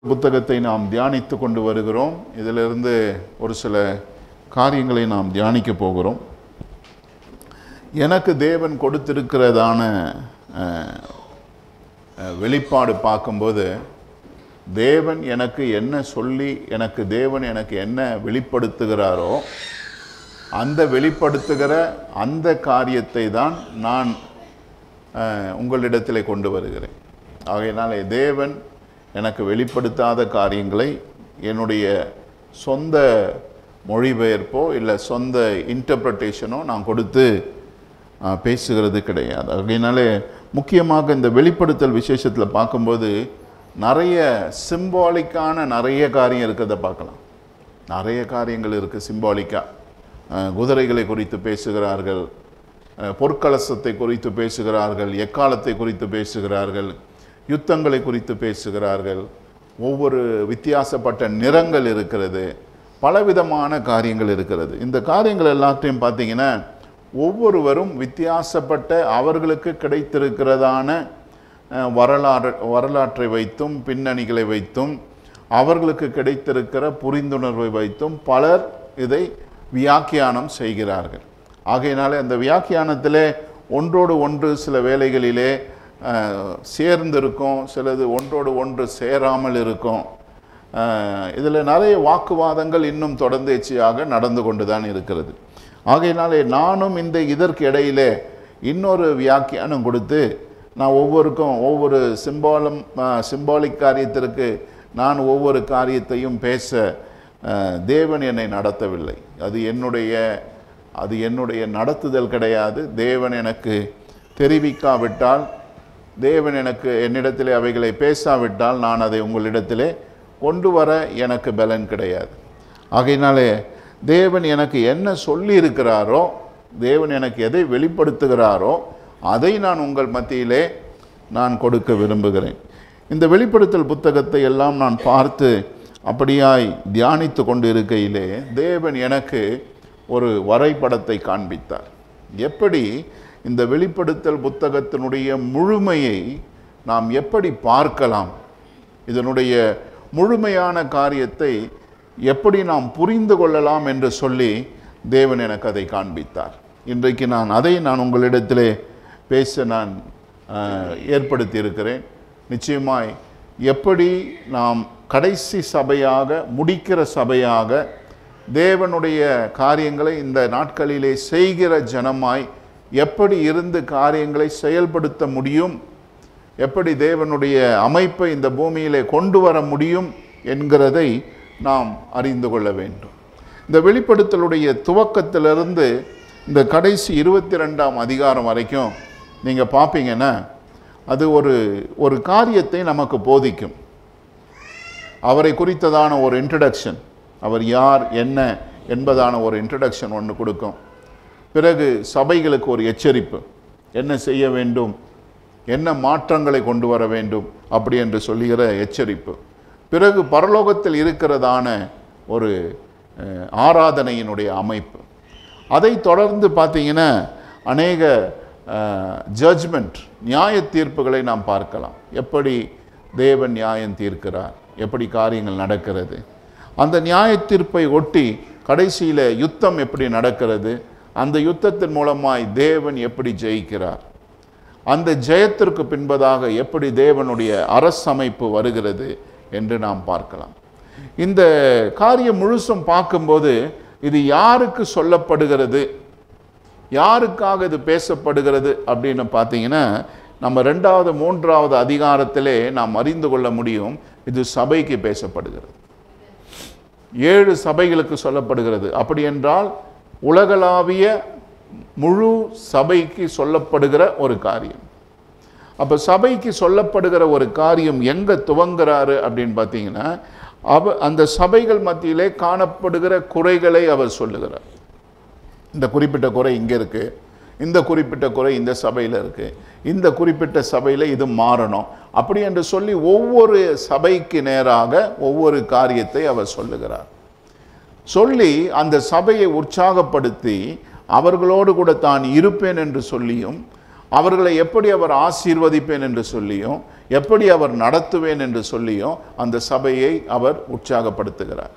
புத்தகத்தை நாம் தியானித்து கொண்டு வருகிறோம். இதிலிருந்து ஒரு சில காரியங்களை நாம் தியானிக்க போகிறோம். எனக்கு தேவன் கொடுத்திருக்கிறதான வெளிப்பாடு பார்க்கும்போது, தேவன் எனக்கு என்ன சொல்லி தேவன் எனக்கு என்ன வெளிப்படுத்துகிறாரோ அந்த வெளிப்படுத்துகிற அந்த காரியத்தை தான் நான் உங்களிடத்தில் கொண்டு வருகிறேன். ஆகையினாலே தேவன் எனக்கு வெளிப்படுத்தாத காரியங்களை என்னுடைய சொந்த மொழிபெயர்ப்போ இல்லை சொந்த இன்டர்பிரட்டேஷனோ நான் கொடுத்து பேசுகிறது கிடையாது. ஆகையினாலே முக்கியமாக இந்த வெளிப்படுத்தல் விசேஷத்தில் பார்க்கும்போது நிறைய சிம்பாலிக்கான நிறைய காரியம் இருக்கிறத பார்க்கலாம். நிறைய காரியங்கள் இருக்குது சிம்பாலிக்காக. குதிரைகளை குறித்து பேசுகிறார்கள், பொற்கலசத்தை குறித்து பேசுகிறார்கள், எக்காலத்தை குறித்து பேசுகிறார்கள், யுத்தங்களை குறித்து பேசுகிறார்கள். ஒவ்வொரு வித்தியாசப்பட்ட நிறங்கள் இருக்கிறது, பலவிதமான காரியங்கள் இருக்கிறது. இந்த காரியங்கள் எல்லாத்தையும் பார்த்தீங்கன்னா ஒவ்வொருவரும் வித்தியாசப்பட்ட அவர்களுக்கு கிடைத்திருக்கிறதான வரலாற்றை வைத்தும் பின்னணிகளை வைத்தும் அவர்களுக்கு கிடைத்திருக்கிற புரிந்துணர்வை வைத்தும் பலர் இதை வியாக்கியானம் செய்கிறார்கள். ஆகையினாலே அந்த வியாக்கியானத்திலே ஒன்றோடு ஒன்று சில வேளைகளிலே சேர்ந்திருக்கும், சிலது ஒன்றோடு ஒன்று சேராமல் இருக்கும். இதில் நிறைய வாக்குவாதங்கள் இன்னும் தொடர்ந்தேச்சியாக நடந்து கொண்டு தான் இருக்கிறது. ஆகையினாலே நானும் இதற்கு இடையிலே இன்னொரு வியாக்கியானம் கொடுத்து நான் ஒவ்வொருக்கும் ஒவ்வொரு சிம்பாலிக் காரியத்திற்கு நான் ஒவ்வொரு காரியத்தையும் பேச தேவன் என்னை நடத்தவில்லை. அது என்னுடைய நடத்துதல் கிடையாது. தேவன் எனக்கு தெரிவிக்காவிட்டால், தேவன் என்னிடத்திலே அவைகளை பேசாவிட்டால் நான் அதை உங்களிடத்திலே கொண்டு வர எனக்கு பலன் கிடையாது. ஆகையினாலே தேவன் எனக்கு என்ன சொல்லி இருக்கிறாரோ, தேவன் எனக்கு எதை வெளிப்படுத்துகிறாரோ அதை நான் உங்கள் மத்தியிலே நான் கொடுக்க விரும்புகிறேன். இந்த வெளிப்படுத்தல் புத்தகத்தை எல்லாம் நான் பார்த்து அப்படியாய் தியானித்து கொண்டு இருக்கையிலே தேவன் எனக்கு ஒரு வரைபடத்தை காண்பித்தார். எப்படி இந்த வெளிப்படுத்தல் புத்தகத்தினுடைய முழுமையை நாம் எப்படி பார்க்கலாம், இதனுடைய முழுமையான காரியத்தை எப்படி நாம் புரிந்து கொள்ளலாம் என்று சொல்லி தேவன் எனக்கு அதை காண்பித்தார். இன்றைக்கு அதை நான் உங்களிடத்திலே பேச நான் ஏற்படுத்தி இருக்கிறேன். நிச்சயமாய் எப்படி நாம் கடைசி சபையாக, முடிக்கிற சபையாக, தேவனுடைய காரியங்களை இந்த நாட்களிலே செய்கிற ஜனமாய் எப்படி இருந்து காரியங்களை செயல்படுத்த முடியும், எப்படி தேவனுடைய அமைப்பை இந்த பூமியிலே கொண்டு வர முடியும் என்கிறதை நாம் அறிந்து கொள்ள வேண்டும். இந்த வெளிப்படுத்தலுடைய துவக்கத்திலிருந்து இந்த கடைசி 22ஆம் அதிகாரம் வரைக்கும் நீங்கள் பார்ப்பீங்கன்னா அது ஒரு காரியத்தை நமக்கு போதிக்கும். அவரை குறித்ததான ஒரு இன்ட்ரடக்ஷன், அவர் யார் என்ன என்பதான ஒரு இன்ட்ரடக்ஷன் ஒன்று கொடுக்கும். பிறகு சபைகளுக்கு ஒரு எச்சரிப்பு, என்ன செய்ய வேண்டும், என்ன மாற்றங்களை கொண்டு வர வேண்டும் அப்படி என்று சொல்லுகிற எச்சரிப்பு. பிறகு பரலோகத்தில் இருக்கிறதான ஒரு ஆராதனையினுடைய அமைப்பு. அதை தொடர்ந்து பார்த்தீங்கன்னா அநேக ஜட்ஜ்மெண்ட், நியாய தீர்ப்புகளை நாம் பார்க்கலாம். எப்படி தேவன் நியாயம் தீர்க்கிறார், எப்படி காரியங்கள் நடக்கிறது, அந்த நியாய தீர்ப்பை ஒட்டி கடைசியில் யுத்தம் எப்படி நடக்கிறது, அந்த யுத்தத்தின் மூலமாய் தேவன் எப்படி ஜெயிக்கிறார், அந்த ஜெயத்திற்கு பின்பதாக எப்படி தேவனுடைய அரசமைப்பு வருகிறது என்று நாம் பார்க்கலாம். இந்த காரியம் முழுசும் பார்க்கும்போது இது யாருக்கு சொல்லப்படுகிறது, யாருக்காக இது பேசப்படுகிறது அப்படின்னு பார்த்தீங்கன்னா நம்ம 2வது 3வது அதிகாரத்திலே நாம் அறிந்து கொள்ள முடியும். இது சபைக்கு பேசப்படுகிறது, 7 சபைகளுக்கு சொல்லப்படுகிறது. அப்படி என்றால் உலகளாவிய முழு சபைக்கு சொல்லப்படுகிற ஒரு காரியம். அப்போ சபைக்கு சொல்லப்படுகிற ஒரு காரியம் எங்கே துவங்குறாரு அப்படின்னு பார்த்தீங்கன்னா அந்த சபைகள் மத்தியிலே காணப்படுகிற குறைகளை அவர் சொல்லுகிறார். இந்த குறிப்பிட்ட குறை இங்கே இருக்குது, இந்த குறிப்பிட்ட குறை இந்த சபையில் இருக்குது, இந்த குறிப்பிட்ட சபையில் இது மாறணும் அப்படி என்று சொல்லி ஒவ்வொரு சபைக்கு நேராக ஒவ்வொரு காரியத்தை அவர் சொல்லுகிறார். சொல்லி அந்த சபையை உற்சாகப்படுத்தி அவர்களோடு கூட தான் இருப்பேன் என்று சொல்லியும் அவர்களை எப்படி அவர் ஆசீர்வதிப்பேன் என்று சொல்லியும் எப்படி அவர் நடத்துவேன் என்று சொல்லியும் அந்த சபையை அவர் உற்சாகப்படுத்துகிறார்.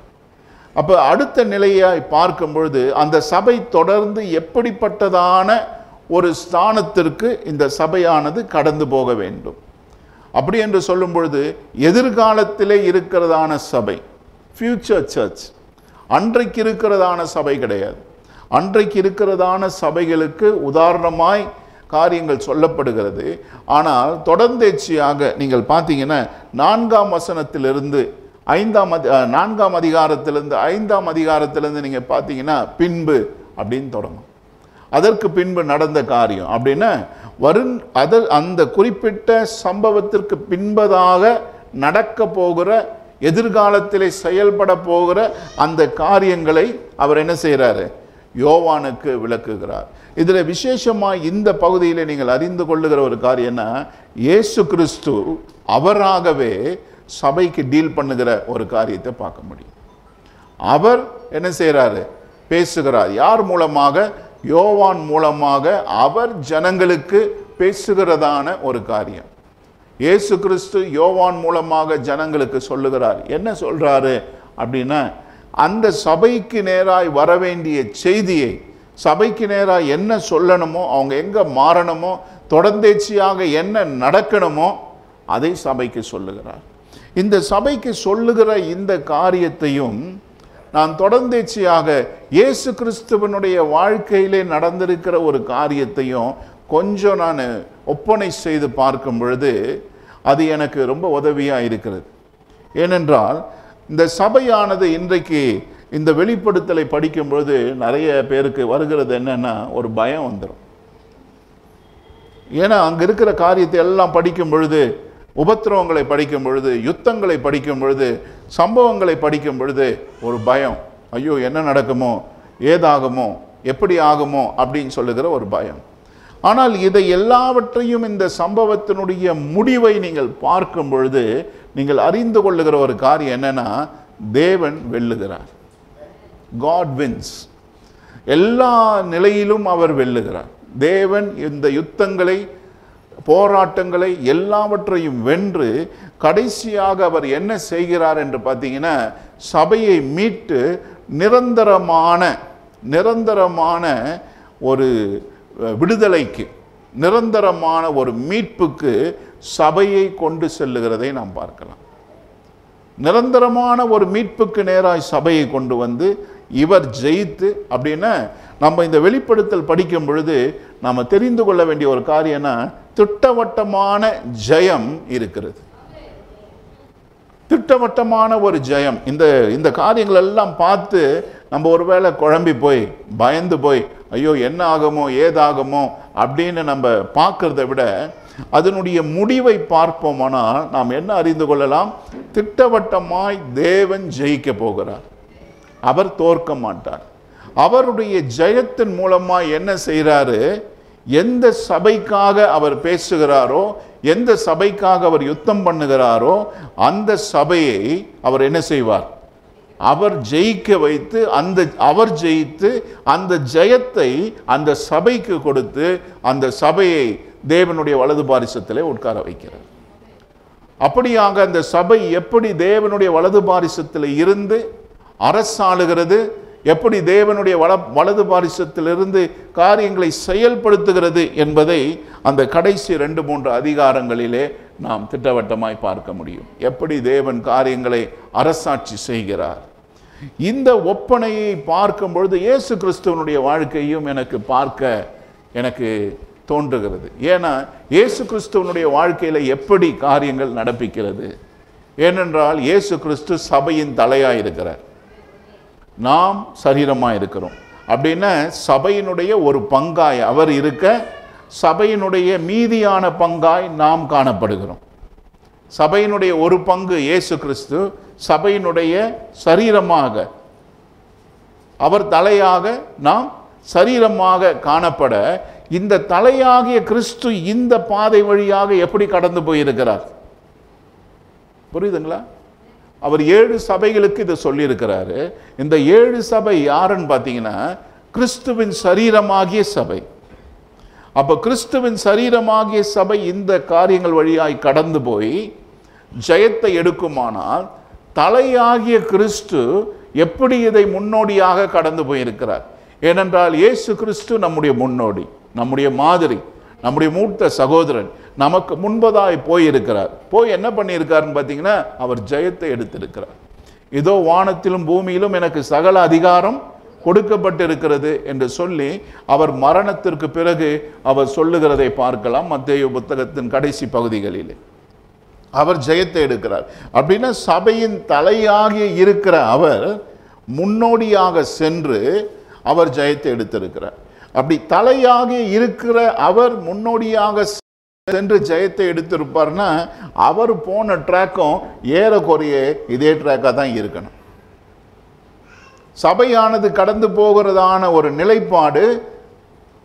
அப்போ அடுத்த நிலையாய் பார்க்கும் பொழுது அந்த சபை தொடர்ந்து எப்படிப்பட்டதான ஒரு ஸ்தானத்திற்கு இந்த சபையானது கடந்து போக வேண்டும். அப்படி என்று சொல்லும் பொழுது எதிர்காலத்திலே இருக்கிறதான சபை, ஃபியூச்சர் சர்ச், அன்றைக்கு இருக்கிறதான சபை கிடையாது. அன்றைக்கு இருக்கிறதான சபைகளுக்கு உதாரணமாய் காரியங்கள் சொல்லப்படுகிறது. ஆனால் தொடர்ந்தேர்ச்சியாக நீங்கள் பார்த்தீங்கன்னா 4ஆம் வசனத்திலிருந்து 4ஆம் அதிகாரத்திலிருந்து 5ஆம் அதிகாரத்திலிருந்து நீங்கள் பார்த்தீங்கன்னா பின்பு அப்படின்னு தொடங்கும். அதற்கு பின்பு நடந்த காரியம் அப்படின்னா அந்த குறிப்பிட்ட சம்பவத்திற்கு பின்பதாக நடக்க போகிற எதிர்காலத்திலே செயல்பட போகிற அந்த காரியங்களை அவர் என்ன செய்கிறாரு? யோவானுக்கு விளக்குகிறார். இதில் விசேஷமாக இந்த பகுதியில் நீங்கள் அறிந்து கொள்ளுகிற ஒரு காரியம்னா, இயேசு கிறிஸ்து அவராகவே சபைக்கு டீல் பண்ணுகிற ஒரு காரியத்தை பார்க்க முடியும். அவர் என்ன செய்கிறாரு? பேசுகிறார். யார் மூலமாக? யோவான் மூலமாக அவர் ஜனங்களுக்கு பேசுகிறதான ஒரு காரியம். இயேசு கிறிஸ்து யோவான் மூலமாக ஜனங்களுக்கு சொல்லுகிறார். என்ன சொல்றாரு அப்படின்னா, அந்த சபைக்கு நேராய் வரவேண்டிய செய்தியை, சபைக்கு நேராக என்ன சொல்லணுமோ, அவங்க எங்கே மாறணுமோ, தொடர்ந்தேர்ச்சியாக என்ன நடக்கணுமோ அதை சபைக்கு சொல்லுகிறார். இந்த சபைக்கு சொல்லுகிற இந்த காரியத்தையும் நான் தொடர்ந்தேர்ச்சியாக இயேசு கிறிஸ்துவனுடைய வாழ்க்கையிலே நடந்திருக்கிற ஒரு காரியத்தையும் கொஞ்சம் நான் ஒப்பனை செய்து பார்க்கும் பொழுது அது எனக்கு ரொம்ப உதவியாக இருக்கிறது. ஏனென்றால் இந்த சபையானது இன்றைக்கு இந்த வெளிப்படுத்தலை படிக்கும் பொழுது நிறைய பேருக்கு வருகிறது என்னன்னா, ஒரு பயம் வந்துடும். ஏன்னா அங்கே இருக்கிற காரியத்தை எல்லாம் படிக்கும் பொழுது, உபத்திரவங்களை படிக்கும் பொழுது, யுத்தங்களை படிக்கும் பொழுது, சம்பவங்களை படிக்கும் பொழுது ஒரு பயம். ஐயோ என்ன நடக்குமோ, ஏதாகுமோ, எப்படி ஆகுமோ அப்படின்னு சொல்லுகிற ஒரு பயம். ஆனால் இதை எல்லாவற்றையும் இந்த சம்பவத்தினுடைய முடிவை நீங்கள் பார்க்கும் பொழுது நீங்கள் அறிந்து கொள்ளுகிற ஒரு காரியம் என்னன்னா, தேவன் வெல்லுகிறார். God wins. எல்லா நிலையிலும் அவர் வெல்லுகிறார். தேவன் இந்த யுத்தங்களை, போராட்டங்களை எல்லாவற்றையும் வென்று கடைசியாக அவர் என்ன செய்கிறார் என்று பார்த்தீங்கன்னா, சபையை மீட்டு நிரந்தரமான ஒரு விடுதலைக்கு, நிரந்தரமான ஒரு மீட்புக்கு சபையை கொண்டு செல்லுகிறதை நாம் பார்க்கலாம். நிரந்தரமான ஒரு மீட்புக்கு நேராய் சபையை கொண்டு வந்து இவர் ஜெயித்து, அப்படின்னா நம்ம இந்த வெளிப்படுத்தல் படிக்கும் பொழுது நாம் தெரிந்து கொள்ள வேண்டிய ஒரு காரியம்னா, திட்டவட்டமான ஜெயம் இருக்கிறது. திட்டவட்டமான ஒரு ஜெயம். இந்த காரியங்கள் எல்லாம் பார்த்து நம்ம ஒருவேளை குழம்பி போய் பயந்து போய் ஐயோ என்ன ஆகுமோ ஏதாகுமோ அப்படின்னு நம்ம பார்க்கறத விட அதனுடைய முடிவை பார்ப்போமானால் நாம் என்ன அறிந்து கொள்ளலாம்? திட்டவட்டமாய் தேவன் ஜெயிக்க போகிறார். அவர் தோற்க மாட்டார். அவருடைய ஜெயத்தின் மூலமாக என்ன செய்கிறாரு? எந்த சபைக்காக அவர் பேசுகிறாரோ, எந்த சபைக்காக அவர் யுத்தம் பண்ணுகிறாரோ அந்த சபையை அவர் என்ன செய்வார்? அவர் ஜெயிக்க வைத்து, அவர் ஜெயித்து அந்த ஜெயத்தை அந்த சபைக்கு கொடுத்து அந்த சபையை தேவனுடைய வலது பாரிசத்திலே உட்கார வைக்கிறார். அப்படியாக அந்த சபை எப்படி தேவனுடைய வலது பாரிசத்தில் இருந்து அரசாளுகிறது, எப்படி தேவனுடைய வலது பாரிசத்திலிருந்து காரியங்களை செயல்படுத்துகிறது என்பதை அந்த கடைசி 2-3 அதிகாரங்களிலே நாம் திட்டவட்டமாய் பார்க்க முடியும். எப்படி தேவன் காரியங்களை அரசாட்சி செய்கிறார். இந்த ஒப்பனையை பார்க்கும் பொழுது இயேசு கிறிஸ்துவனுடைய வாழ்க்கையும் எனக்கு தோன்றுகிறது. ஏன்னா இயேசு கிறிஸ்துவனுடைய வாழ்க்கையில் எப்படி காரியங்கள் நடப்பிக்கிறது? ஏனென்றால் இயேசு கிறிஸ்து சபையின் தலையாக இருக்கிறார், நாம் சரீரமாக இருக்கிறோம். அப்படின்னா சபையினுடைய ஒரு பங்காய் அவர் இருக்க, சபையினுடைய மீதியான பங்காய் நாம் காணப்படுகிறோம். சபையினுடைய ஒரு பங்கு இயேசு கிறிஸ்து, சபையினுடைய சரீரமாக அவர் தலையாக, நாம் சரீரமாக காணப்பட இந்த தலையாகிய கிறிஸ்து இந்த பாதை வழியாக எப்படி கடந்து போயிருக்கிறார்? புரியுதுங்களா? அவர் 7 சபைகளுக்கு இதை சொல்லியிருக்கிறாரு. இந்த 7 சபை யாருன்னு பார்த்தீங்கன்னா கிறிஸ்துவின் சரீரமாகிய சபை. அப்ப கிறிஸ்துவின் சரீரமாகிய சபை இந்த காரியங்கள் வழியாய் கடந்து போய் ஜெயத்தை எடுக்குமானால் தலையாகிய கிறிஸ்து எப்படி இதை முன்னோடியாக கடந்து போயிருக்கிறார்? ஏனென்றால் இயேசு கிறிஸ்து நம்முடைய முன்னோடி, நம்முடைய மாதிரி, நம்முடைய மூத்த சகோதரன், நமக்கு முன்பதாய் போயிருக்கிறார். போய் என்ன பண்ணியிருக்காருன்னு பார்த்தீங்கன்னா, அவர் ஜெயத்தை எடுத்திருக்கிறார். இதோ வானத்திலும் பூமியிலும் எனக்கு சகல அதிகாரம் கொடுக்கப்பட்டிருக்கிறது என்று சொல்லி அவர் மரணத்திற்கு பிறகு அவர் சொல்லுகிறதை பார்க்கலாம். மத்தேயு புத்தகத்தின் கடைசி பகுதிகளில் அவர் ஜெயத்தை எடுக்கிறார். அப்படின்னா சபையின் தலையாகிய இருக்கிற அவர் முன்னோடியாக சென்று அவர் ஜெயத்தை எடுத்திருக்கிறார். அப்படி தலையாகிய இருக்கிற அவர் முன்னோடியாக சென்று ஜெயத்தை எடுத்திருப்பார்னா அவர் போன ட்ராக்கும் ஏறக்குறைய இதே ட்ராக்காக தான் இருக்கணும். சபையானது கடந்து போகிறதான ஒரு நிலைப்பாடு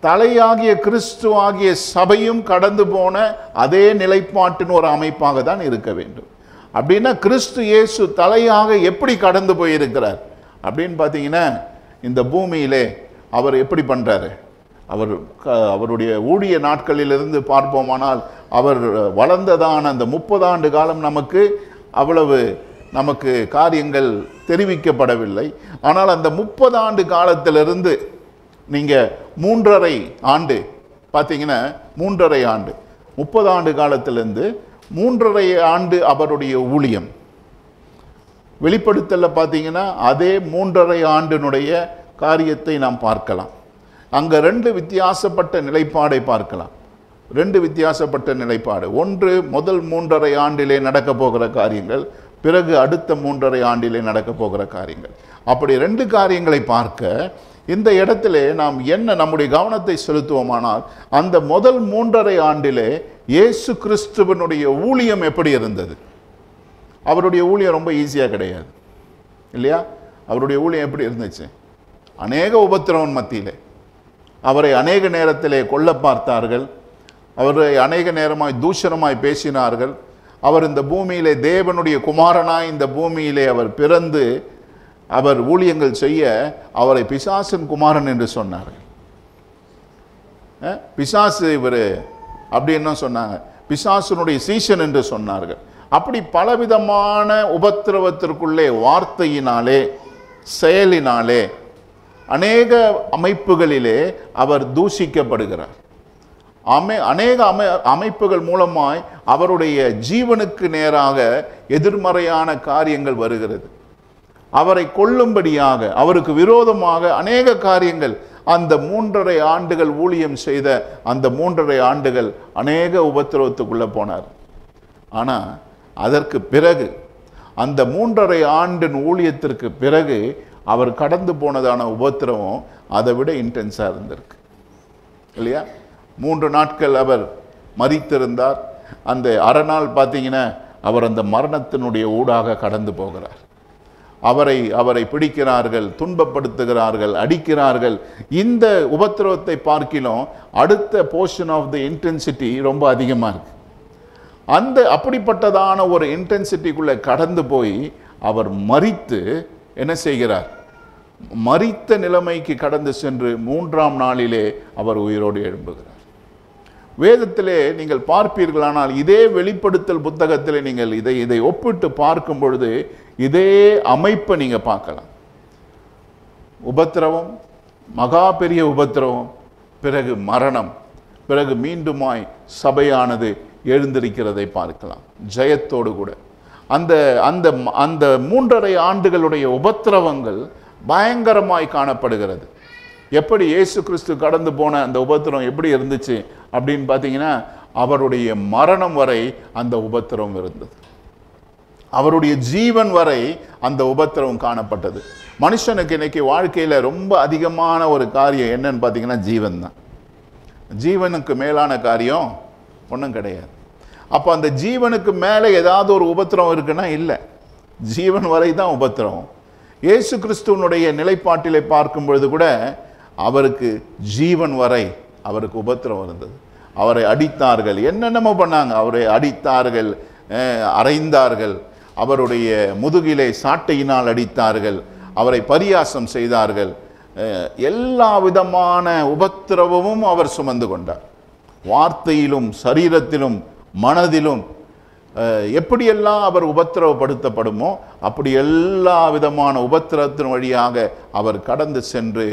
தலையாகிய கிறிஸ்து ஆகிய சபையும் கடந்து போன அதே நிலைப்பாட்டின் ஒரு அமைப்பாக தான் இருக்க வேண்டும். அப்படின்னா கிறிஸ்து இயேசு தலையாக எப்படி கடந்து போயிருக்கிறார் அப்படின்னு பார்த்தீங்கன்னா, இந்த பூமியிலே அவர் எப்படி பண்ணுறாரு? அவருடைய ஊழிய நாட்களிலிருந்து பார்ப்போமானால் அவர் வளர்ந்ததான அந்த 30 ஆண்டு காலம் நமக்கு காரியங்கள் தெரிவிக்கப்படவில்லை. ஆனால் அந்த 30 ஆண்டு காலத்திலிருந்து நீங்கள் 3.5 ஆண்டு பார்த்தீங்கன்னா, 3.5 ஆண்டு 30 ஆண்டு காலத்திலிருந்து 3.5 ஆண்டு அவருடைய ஊழியம் வெளிப்படுத்தல பார்த்தீங்கன்னா அதே 3.5 ஆண்டினுடைய காரியத்தை நாம் பார்க்கலாம். அங்கே 2 வித்தியாசப்பட்ட நிலைப்பாடை பார்க்கலாம். 2 வித்தியாசப்பட்ட நிலைப்பாடு. ஒன்று முதல் 3.5 ஆண்டிலே நடக்க போகிற காரியங்கள், பிறகு அடுத்த 3.5 ஆண்டிலே நடக்க போகிற காரியங்கள். அப்படி 2 காரியங்களை பார்க்க இந்த இடத்திலே நாம் என்ன நம்முடைய கவனத்தை செலுத்துவோமானால், அந்த முதல் 3.5 ஆண்டிலே இயேசு கிறிஸ்துவனுடைய ஊழியம் எப்படி இருந்தது? அவருடைய ஊழியம் ரொம்ப ஈஸியாக கிடையாது இல்லையா? அவருடைய ஊழியம் எப்படி இருந்துச்சு? அநேக உபத்திரவன் மத்தியிலே அவரை அநேக நேரத்திலே கொல்ல பார்த்தார்கள். அவரை அநேக நேரமாய் தூஷணமாய் பேசினார்கள். அவர் இந்த பூமியிலே தேவனுடைய குமாரனாய் இந்த பூமியிலே அவர் பிறந்து அவர் ஊழியங்கள் செய்ய அவரை பிசாசின் குமாரன் என்று சொன்னார்கள். பிசாசு இவர் அப்படின்னு சொன்னாங்க. பிசாசுனுடைய சீஷன் என்று சொன்னார்கள். அப்படி பலவிதமான உபத்திரவத்திற்குள்ளே வார்த்தையினாலே செயலினாலே அநேக அமைப்புகளிலே அவர் தூஷிக்கப்படுகிறார். அநேக அமைப்புகள் மூலமாய் அவருடைய ஜீவனுக்கு நேராக எதிர்மறையான காரியங்கள் வருகிறது. அவரை கொல்லும்படியாக அவருக்கு விரோதமாக அநேக காரியங்கள். அந்த 3.5 ஆண்டுகள் ஊழியம் செய்த அந்த 3.5 ஆண்டுகள் அநேக உபத்திரவத்துக்குள்ளே போனார். ஆனால் அதற்கு பிறகு அந்த 3.5 ஆண்டின் ஊழியத்திற்கு பிறகு அவர் கடந்து போனதான உபத்திரவம் அதை விட இன்டென்ஸாக இருந்திருக்கு இல்லையா? 3 நாட்கள் அவர் மரித்திருந்தார். அந்த அரை நாள் பார்த்தீங்கன்னா அவர் அந்த மரணத்தினுடைய ஊடாக கடந்து போகிறார். அவரை பிடிக்கிறார்கள், துன்பப்படுத்துகிறார்கள், அடிக்கிறார்கள். இந்த உபத்திரவத்தை பார்க்கிலும் அடுத்த போர்ஷன் ஆஃப் தி இன்டென்சிட்டி ரொம்ப அதிகமாக இருக்கு. அப்படிப்பட்டதான ஒரு இன்டென்சிட்டிக்குள்ளே கடந்து போய் அவர் மரித்து என்ன செய்கிறார்? மரித்த நிலைமைக்கு கடந்து சென்று 3ஆம் நாளிலே அவர் உயிரோடு எழும்புகிறார். வேதத்திலே நீங்கள் பார்ப்பீர்களானால் இதே வெளிப்படுத்தல் புத்தகத்திலே நீங்கள் இதை ஒப்பிட்டு பார்க்கும் பொழுது இதே அமைப்பை நீங்கள் பார்க்கலாம். உபத்திரவம், மகா பெரிய உபத்திரவம், பிறகு மரணம், பிறகு மீண்டுமாய் சபையானது எழுந்திருக்கிறதை பார்க்கலாம் ஜெயத்தோடு கூட. அந்த அந்த அந்த 3.5 ஆண்டுகளுடைய உபத்திரவங்கள் பயங்கரமாய் காணப்படுகிறது. எப்படி இயேசு கிறிஸ்து கடந்து போன அந்த உபத்திரம் எப்படி இருந்துச்சு அப்படின்னு பார்த்தீங்கன்னா, அவருடைய மரணம் வரை அந்த உபத்திரம் இருந்தது. அவருடைய ஜீவன் வரை அந்த உபத்திரம் காணப்பட்டது. மனுஷனுக்கு இன்னைக்கு வாழ்க்கையில் ரொம்ப அதிகமான ஒரு காரியம் என்னன்னு பார்த்தீங்கன்னா ஜீவன் தான். ஜீவனுக்கு மேலான காரியம் ஒன்றும் கிடையாது. அப்போ அந்த ஜீவனுக்கு மேலே ஏதாவது ஒரு உபத்திரம் இருக்குன்னா இல்லை, ஜீவன் வரை தான் உபத்திரம். இயேசு கிறிஸ்துவனுடைய நிலைப்பாட்டிலே பார்க்கும் பொழுது கூட அவருக்கு ஜீவன் வரை அவருக்கு உபத்திரம் இருந்தது. அவரை அடித்தார்கள், என்னென்னமோ பண்ணாங்க. அவரை அடித்தார்கள், அறைந்தார்கள், அவருடைய முதுகிலே சாட்டையினால் அடித்தார்கள், அவரை பரியாசம் செய்தார்கள். எல்லா விதமான உபத்திரவமும் அவர் சுமந்து கொண்டார். வார்த்தையிலும் சரீரத்திலும் மனதிலும் எப்படியெல்லாம் அவர் உபத்திரவப்படுத்தப்படுமோ அப்படி எல்லா விதமான உபத்திரத்தின் வழியாக அவர் கடந்து சென்று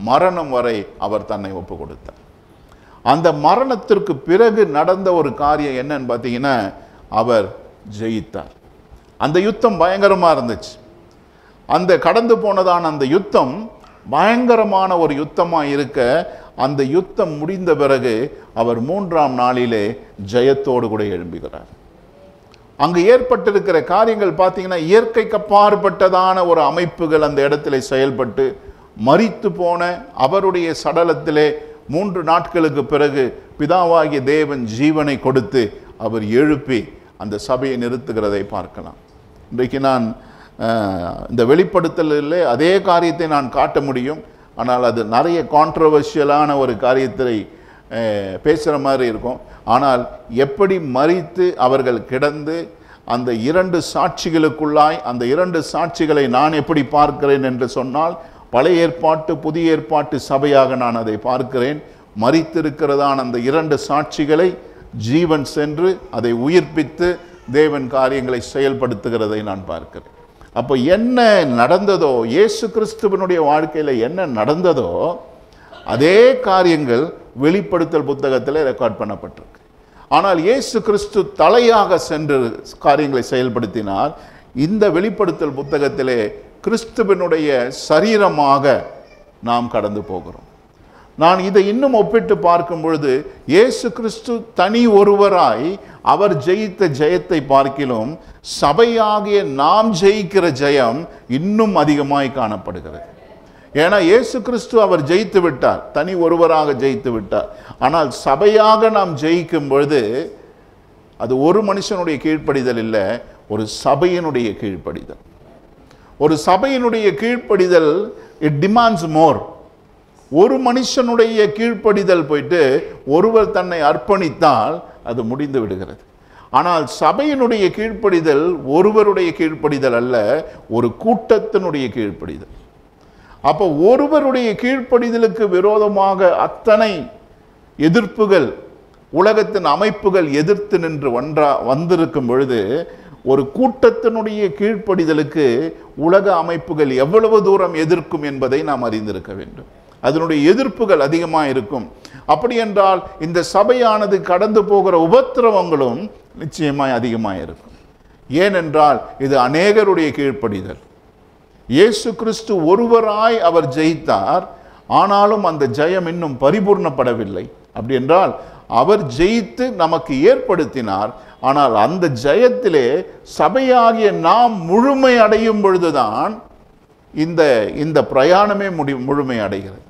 மரணம் வரை அவர் தன்னை ஒப்பு கொடுத்தார். அந்த மரணத்திற்கு பிறகு நடந்த ஒரு காரியம் என்னன்னு பார்த்தீங்கன்னா, அவர் ஜெயித்தார். அந்த யுத்தம் பயங்கரமாக இருந்துச்சு. அந்த கடந்து போனதான அந்த யுத்தம் பயங்கரமான ஒரு யுத்தமாக இருக்க, அந்த யுத்தம் முடிந்த பிறகு அவர் 3ஆம் நாளிலே ஜெயத்தோடு கூட எழும்புகிறார். அங்கு ஏற்பட்டிருக்கிற காரியங்கள் பார்த்தீங்கன்னா, இயற்கைக்கு அப்பாற்பட்டதான ஒரு அமைப்புகள் அந்த இடத்துல செயல்பட்டு மரித்து போன அவருடைய சடலத்திலே 3 நாட்களுக்கு பிறகு பிதாவாகிய தேவன் ஜீவனை கொடுத்து அவர் எழுப்பி அந்த சபையை நிறுத்துகிறதை பார்க்கலாம். இன்றைக்கு நான் இந்த வெளிப்படுத்தலில் அதே காரியத்தை நான் காட்ட முடியும். ஆனால் அது நிறைய கான்ட்ரவர்ஷியலான ஒரு காரியத்தை பேசுகிற மாதிரி இருக்கும். ஆனால் எப்படி மரித்து அவர்கள் கிடந்து அந்த 2 சாட்சிகளுக்குள்ளாய், அந்த 2 சாட்சிகளை நான் எப்படி பார்க்கிறேன் என்று சொன்னால், பழைய ஏற்பாட்டு புதிய ஏற்பாட்டு சபையாக நான் அதை பார்க்கிறேன். மரித்திருக்கிறதான அந்த 2 சாட்சிகளை ஜீவன் சென்று அதை உயிர்ப்பித்து தேவன் காரியங்களை செயல்படுத்துகிறதை நான் பார்க்கிறேன். அப்போ என்ன நடந்ததோ, இயேசு கிறிஸ்துவனுடைய வாழ்க்கையில் என்ன நடந்ததோ அதே காரியங்கள் வெளிப்படுத்தல் புத்தகத்தில் ரெக்கார்ட் பண்ணப்பட்டிருக்கு. ஆனால் இயேசு கிறிஸ்து தலையாக சென்று காரியங்களை செயல்படுத்தினார். இந்த வெளிப்படுத்தல் புத்தகத்திலே கிறிஸ்துவனுடைய சரீரமாக நாம் கடந்து போகிறோம். நான் இதை இன்னும் ஒப்பிட்டு பார்க்கும் பொழுது, இயேசு கிறிஸ்து தனி ஒருவராய் அவர் ஜெயித்த ஜெயத்தை பார்க்கிலும் சபையாகிய நாம் ஜெயிக்கிற ஜெயம் இன்னும் அதிகமாய் காணப்படுகிறது. ஏன்னா இயேசு கிறிஸ்து அவர் ஜெயித்து விட்டார், தனி ஒருவராக ஜெயித்து விட்டார். ஆனால் சபையாக நாம் ஜெயிக்கும் பொழுது அது ஒரு மனுஷனுடைய கீழ்ப்படிதல் இல்லை, ஒரு சபையினுடைய கீழ்ப்படிதல். ஒரு சபையினுடைய கீழ்ப்படிதல் இட் டிமாண்ட்ஸ் மோர். ஒரு மனுஷனுடைய கீழ்ப்படிதல் போயிட்டு ஒருவர் தன்னை அர்ப்பணித்தால் அது முடிந்து விடுகிறது. ஆனால் சபையினுடைய கீழ்ப்படிதல் ஒருவருடைய கீழ்ப்படிதல் அல்ல, ஒரு கூட்டத்தினுடைய கீழ்ப்படிதல். அப்போ ஒருவருடைய கீழ்ப்படிதலுக்கு விரோதமாக அத்தனை எதிர்ப்புகள், உலகத்தின் அமைப்புகள் எதிர்த்து நின்று வந்திருக்கும் பொழுது, ஒரு கூட்டத்தினுடைய கீழ்ப்படிதலுக்கு உலக அமைப்புகள் எவ்வளவு தூரம் எதிர்க்கும் என்பதை நாம் அறிந்திருக்க வேண்டும். அதனுடைய எதிர்ப்புகள் அதிகமாக இருக்கும். அப்படி என்றால் இந்த சபையானது கடந்து போகிற உபத்திரவங்களும் நிச்சயமாய் அதிகமாக இருக்கும். ஏனென்றால் இது அநேகருடைய கீழ்ப்படிதல். இயேசு கிறிஸ்து ஒருவராய் அவர் ஜெயித்தார். ஆனாலும் அந்த ஜெயம் இன்னும் பரிபூர்ணப்படவில்லை. அப்படி என்றால் அவர் ஜெயித்து நமக்கு ஏற்படுத்தினார். ஆனால் அந்த ஜெயத்திலே சபையாகிய நாம் முழுமை அடையும் பொழுதுதான் இந்த பிரயாணமே முழுமை அடைகிறது.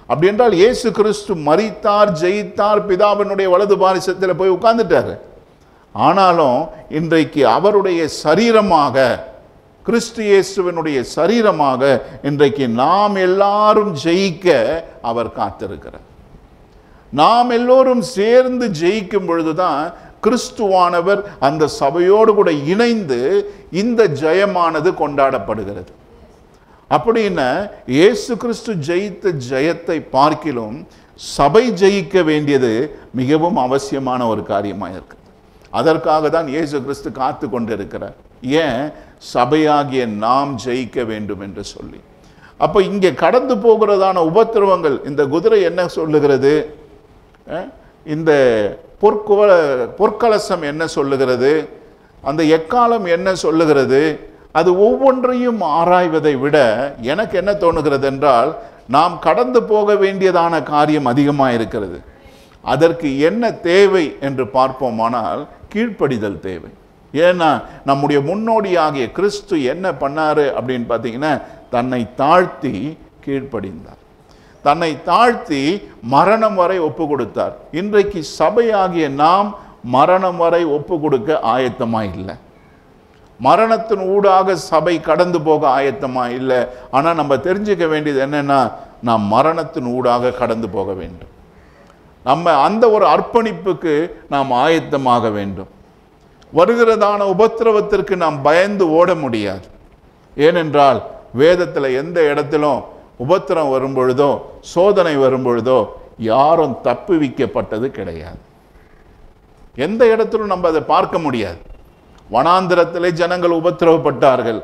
அப்படி என்றால் இயேசு கிறிஸ்து மரித்தார், ஜெயித்தார், பிதாவினுடைய வலது பாரிசத்தில் போய் உட்கார்ந்துட்டாரு. ஆனாலும் இன்றைக்கு அவருடைய சரீரமாக, கிறிஸ்து இயேசுவினுடைய சரீரமாக இன்றைக்கு நாம் எல்லாரும் ஜெயிக்க அவர் காத்திருக்கிறார். நாம் எல்லோரும் சேர்ந்து ஜெயிக்கும் பொழுதுதான் கிறிஸ்துவானவர் அந்த சபையோடு கூட இணைந்து இந்த ஜெயமானது கொண்டாடப்படுகிறது. அப்படின்னா இயேசு கிறிஸ்து ஜெயித்த ஜெயத்தை பார்க்கிலும் சபை ஜெயிக்க வேண்டியது மிகவும் அவசியமான ஒரு காரியமாக இருக்கு. அதற்காக தான் இயேசு கிறிஸ்து காத்து கொண்டிருக்கிறார். ஏன்? சபையாகிய நாம் ஜெயிக்க வேண்டும் என்று சொல்லி. அப்போ இங்கே கடந்து போகிறதான உபத்திரவங்கள், இந்த குதிரை என்ன சொல்லுகிறது, இந்த பொற்கலசம் என்ன சொல்லுகிறது, அந்த எக்காலம் என்ன சொல்லுகிறது, அது ஒவ்வொன்றையும் ஆராய்வதை விட எனக்கு என்ன தோணுகிறது என்றால், நாம் கடந்து போக வேண்டியதான காரியம் அதிகமாக இருக்கிறது. அதற்கு என்ன தேவை என்று பார்ப்போமானால் கீழ்ப்படிதல் தேவை. ஏன்னா நம்முடைய முன்னோடியாகிய கிறிஸ்து என்ன பண்ணாரு அப்படின்னு பார்த்தீங்கன்னா, தன்னை தாழ்த்தி கீழ்ப்படிந்தார். தன்னை தாழ்த்தி மரணம் வரை ஒப்பு கொடுத்தார். இன்றைக்கு சபையாகிய நாம் மரணம் வரை ஒப்பு கொடுக்க ஆயத்தமாக இல்லை. மரணத்தின் ஊடாக சபை கடந்து போக ஆயத்தமா இல்லை. ஆனால் நம்ம தெரிஞ்சுக்க வேண்டியது என்னன்னா, நாம் மரணத்தின் ஊடாக கடந்து போக வேண்டும். நம்ம அந்த ஒரு அர்ப்பணிப்புக்கு நாம் ஆயத்தமாக வேண்டும். வருகிறதான உபத்திரவத்திற்கு நாம் பயந்து ஓட முடியாது. ஏனென்றால் வேதத்தில் எந்த இடத்திலும் உபத்திரம் வரும்பொழுதோ, சோதனை வரும்பொழுதோ யாரும் தப்புவிக்கப்பட்டது கிடையாது. எந்த இடத்திலும் நம்ம அதை பார்க்க முடியாது. வனாந்திரத்திலே ஜனங்கள் உபத்திரவப்பட்டார்கள்,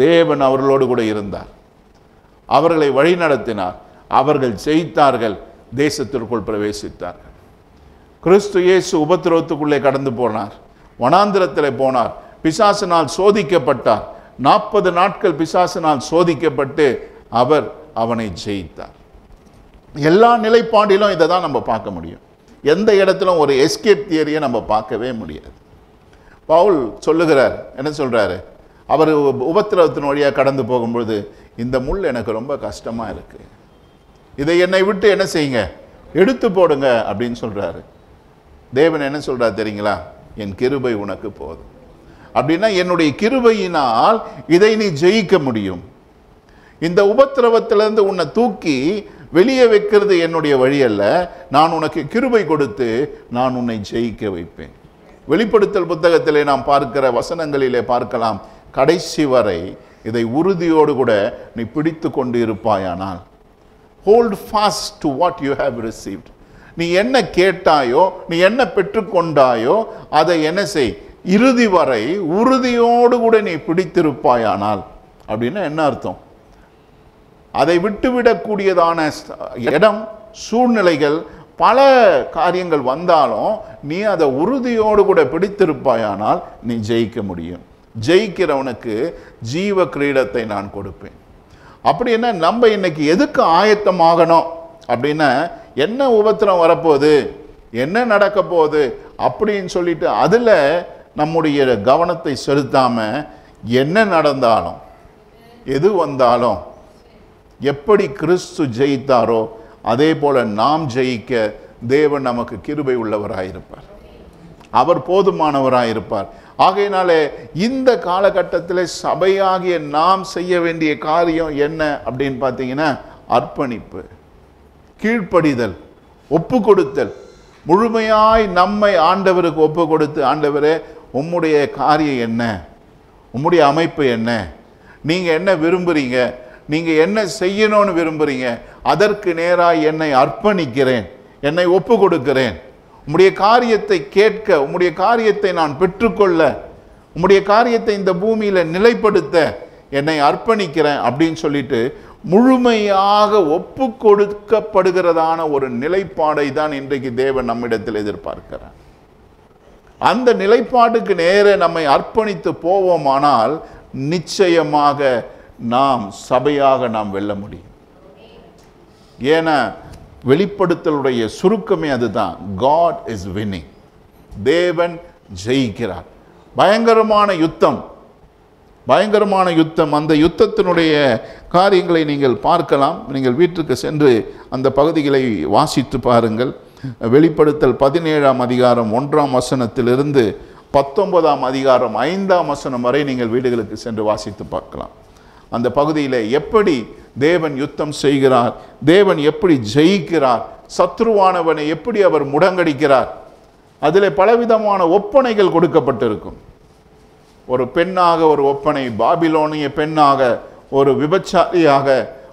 தேவன் அவர்களோடு கூட இருந்தார், அவர்களை வழி நடத்தினார், அவர்கள் ஜெயித்தார்கள், தேசத்திற்குள் பிரவேசித்தார்கள். கிறிஸ்து இயேசு உபத்திரவத்துக்குள்ளே கடந்து போனார், வனாந்திரத்திலே போனார், பிசாசினால் சோதிக்கப்பட்டார். 40 நாட்கள் பிசாசினால் சோதிக்கப்பட்டு அவர் அவனை ஜெயித்தார். எல்லா நிலைப்பாடிலும் இதை தான் நம்ம பார்க்க முடியும். எந்த இடத்திலும் ஒரு எஸ்கேப் தியரியை நம்ம பார்க்கவே முடியாது. பவுல் சொல்லுகிறார், என்ன சொல்றாரு? அவர் உபத்திரவத்தின் வழியாக கடந்து போகும்பொழுது, இந்த முள் எனக்கு ரொம்ப கஷ்டமா இருக்கு, இதை என்னை விட்டு என்ன செய்யுங்க, எடுத்து போடுங்க அப்படின்னு சொல்றாரு. தேவன் என்ன சொல்றார் தெரியுங்களா? என் கிருபை உனக்கு போதும். அப்படின்னா என்னுடைய கிருபையினால் இதை நீ ஜெயிக்க முடியும். இந்த உபத்திரவத்திலிருந்து உன்னை தூக்கி வெளியே வைக்கிறது என்னுடைய வழி அல்ல, நான் உனக்கு கிருபை கொடுத்து நான் உன்னை ஜெயிக்க வைப்பேன். வெளிப்படுத்தல் புத்தகத்திலே நாம் பார்க்கிற வசனங்களிலே பார்க்கலாம், கடைசி வரை இதை உறுதியோடு கூட நீ பிடித்து கொண்டு இருப்பாயானால், hold fast to what you have received. நீ என்ன கேட்டாயோ, நீ என்ன பெற்றுக்கொண்டாயோ, அதை என்ன செய், இறுதி வரை உறுதியோடு கூட நீ பிடித்திருப்பாயானால். அப்படின்னா என்ன அர்த்தம்? அதை விட்டுவிடக்கூடியதான இடம், சூழ்நிலைகள், பல காரியங்கள் வந்தாலும் நீ அதை உறுதியோடு கூட பிடித்திருப்பாயானால் நீ ஜெயிக்க முடியும். ஜெயிக்கிறவனுக்கு ஜீவ கிரீடத்தை நான் கொடுப்பேன். அப்படின்னா நம்ம இன்னைக்கு எதுக்கு ஆயத்தமாகணும் அப்படின்னா, என்ன உபத்திரம் வரப்போகுது, என்ன நடக்க போகுது அப்படின்னு சொல்லிட்டு அதில் நம்முடைய கவனத்தை செலுத்தாம, என்ன நடந்தாலும் எது வந்தாலும் எப்படி கிறிஸ்து ஜெயித்தாரோ அதே போல நாம் ஜெயிக்க தேவன் நமக்கு கிருபை உள்ளவராயிருப்பார், அவர் போதுமானவராயிருப்பார். ஆகையினாலே இந்த காலகட்டத்தில் சபையாகிய நாம் செய்ய வேண்டிய காரியம் என்ன அப்படின்னு பார்த்தீங்கன்னா, அர்ப்பணிப்பு, கீழ்ப்படிதல், ஒப்பு கொடுத்தல். முழுமையாய் நம்மை ஆண்டவருக்கு ஒப்பு கொடுத்து, ஆண்டவரே உம்முடைய காரியம் என்ன, உம்முடைய அமைப்பு என்ன, நீங்க என்ன விரும்புறீங்க, நீங்க என்ன செய்யணும்னு விரும்புறீங்க, அதற்கு நேராக என்னை அர்ப்பணிக்கிறேன், என்னை ஒப்பு கொடுக்கிறேன். உம்முடைய காரியத்தை கேட்க, உம்முடைய காரியத்தை நான் பெற்றுக்கொள்ள, உம்முடைய காரியத்தை இந்த பூமியில நிலைப்படுத்த என்னை அர்ப்பணிக்கிறேன் அப்படின்னு சொல்லிட்டு முழுமையாக ஒப்பு கொடுக்கப்படுகிறதான ஒரு நிலைப்பாடை தான் இன்றைக்கு தேவன் நம்மிடத்தில் எதிர்பார்க்கிறார். அந்த நிலைப்பாட்டுக்கு நேரே நம்மை அர்ப்பணித்து போவோமானால் நிச்சயமாக நாம் சபையாக நாம் வெல்ல முடியும். ஏன்னா வெளிப்படுத்தலுடைய சுருக்கமே அதுதான், காட் இஸ் வின்னிங், தேவன் ஜெயிக்கிறார். பயங்கரமான யுத்தம், பயங்கரமான யுத்தம். அந்த யுத்தத்தினுடைய காரியங்களை நீங்கள் பார்க்கலாம். நீங்கள் வீட்டுக்கு சென்று அந்த பகுதிகளை வாசித்து பாருங்கள். வெளிப்படுத்தல் 17ஆம் அதிகாரம் 1ஆம் வசனத்திலிருந்து 19ஆம் அதிகாரம் 5ஆம் வசனம் வரை நீங்கள் வீடுகளுக்கு சென்று வாசித்து பார்க்கலாம். அந்த பகுதியில் எப்படி தேவன் யுத்தம் செய்கிறார், தேவன் எப்படி ஜெயிக்கிறார், சத்ருவானவனை எப்படி அவர் முடங்கடிக்கிறார். அதில் பலவிதமான ஒப்பனைகள் கொடுக்கப்பட்டிருக்கும். ஒரு பெண்ணாக ஒரு ஒப்பனை, பாபிலோனிய பெண்ணாக, ஒரு விபச்சாரியாக,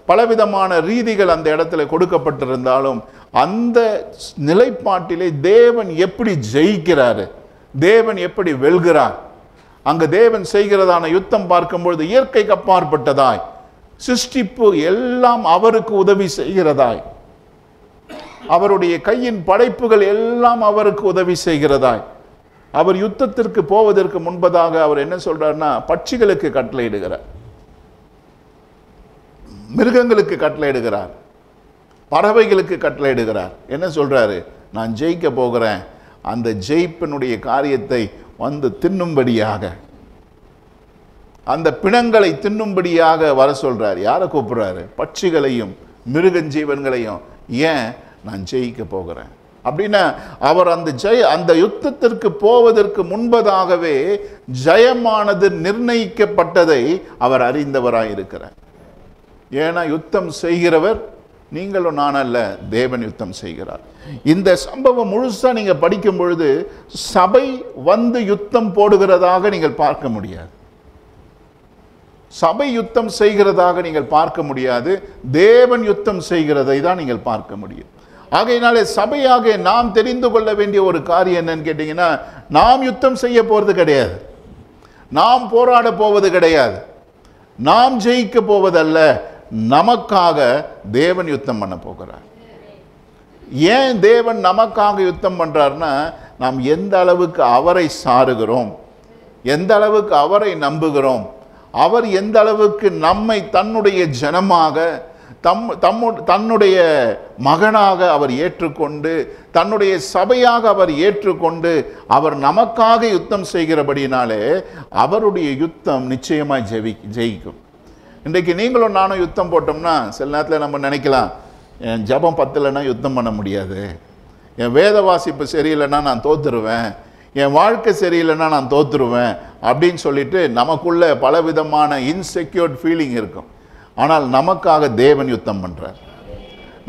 பலவிதமான ரீதிகள் அந்த இடத்துல கொடுக்கப்பட்டிருந்தாலும் அந்த நிலைப்பாட்டிலே தேவன் எப்படி ஜெயிக்கிறாரு, தேவன் எப்படி வெல்கிறார், அங்கு தேவன் செய்கிறதான யுத்தம் பார்க்கும்பொழுது இயற்கைக்கு அப்பாற்பட்டதாய், சிருஷ்டிப்பு எல்லாம் அவருக்கு உதவி செய்கிறதாய், அவருடைய கையின் படைப்புகள் எல்லாம் அவருக்கு உதவி செய்கிறதாய். அவர் யுத்தத்திற்கு போவதற்கு முன்பதாக அவர் என்ன சொல்றாருன்னா, பட்சிகளுக்கு கட்டளையிடுகிறார், மிருகங்களுக்கு கட்டளையிடுகிறார், பறவைகளுக்கு கட்டளையிடுகிறார். என்ன சொல்றாரு? நான் ஜெயிக்க போகிறேன், அந்த ஜெயிப்பினுடைய காரியத்தை வந்து தின்னும்படியாக, அந்த பிணங்களை தின்னும்படியாக வர சொல்றார். யாரை கூப்பிடுறாரு? பட்சிகளையும் மிருகஞ்சீவன்களையும். ஏன்? நான் ஜெயிக்க போகிறேன் அப்படின்னா அவர் அந்த யுத்தத்திற்கு போவதற்கு முன்பதாகவே ஜெயமானது நிர்ணயிக்கப்பட்டதை அவர் அறிந்தவராயிருக்கிறார். ஏன்னா யுத்தம் செய்கிறவர் நீங்களும் நான் அல்ல, தேவன் யுத்தம் செய்கிறார். இந்த சம்பவம் முழுசா நீங்க படிக்கும் பொழுது சபை வந்து யுத்தம் போடுகிறதாக நீங்கள் பார்க்க முடியாது, சபை யுத்தம் செய்கிறதாக நீங்கள் பார்க்க முடியாது, தேவன் யுத்தம் செய்கிறதை தான் நீங்கள் பார்க்க முடியும். ஆகையினாலே சபையாக நாம் தெரிந்து கொள்ள வேண்டிய ஒரு காரியம் என்னன்னு கேட்டீங்கன்னா, நாம் யுத்தம் செய்ய போறது கிடையாது, நாம் போராட போவது கிடையாது, நாம் ஜெயிக்க போவதல்ல, நமக்காக தேவன் யுத்தம் பண்ண போகிறார். ஏன் தேவன் நமக்காக யுத்தம் பண்றார்னா, நாம் எந்த அளவுக்கு அவரை சாருகிறோம், எந்த அளவுக்கு அவரை நம்புகிறோம், அவர் எந்த அளவுக்கு நம்மை தன்னுடைய ஜனமாக தன்னுடைய மகனாக அவர் ஏற்றுக்கொண்டு, தன்னுடைய சபையாக அவர் ஏற்றுக்கொண்டு, அவர் நமக்காக யுத்தம் செய்கிறபடினாலே அவருடைய யுத்தம் நிச்சயமாய் ஜெயிக்கும். இன்றைக்கு நீங்களும் நானும் யுத்தம் போட்டோம்னா சில நேரத்தில் நம்ம நினைக்கலாம், என் ஜபம் பத்தலைன்னா யுத்தம் பண்ண முடியாது, என் வேத வாசிப்பு சரியில்லைன்னா நான் தோத்துருவேன், என் வாழ்க்கை சரியில்லைன்னா நான் தோத்துருவேன் அப்படின்னு சொல்லிட்டு நமக்குள்ள பலவிதமான இன்செக்யூர்ட் ஃபீலிங் இருக்கும். ஆனால் நமக்காக தேவன் யுத்தம் பண்றார்.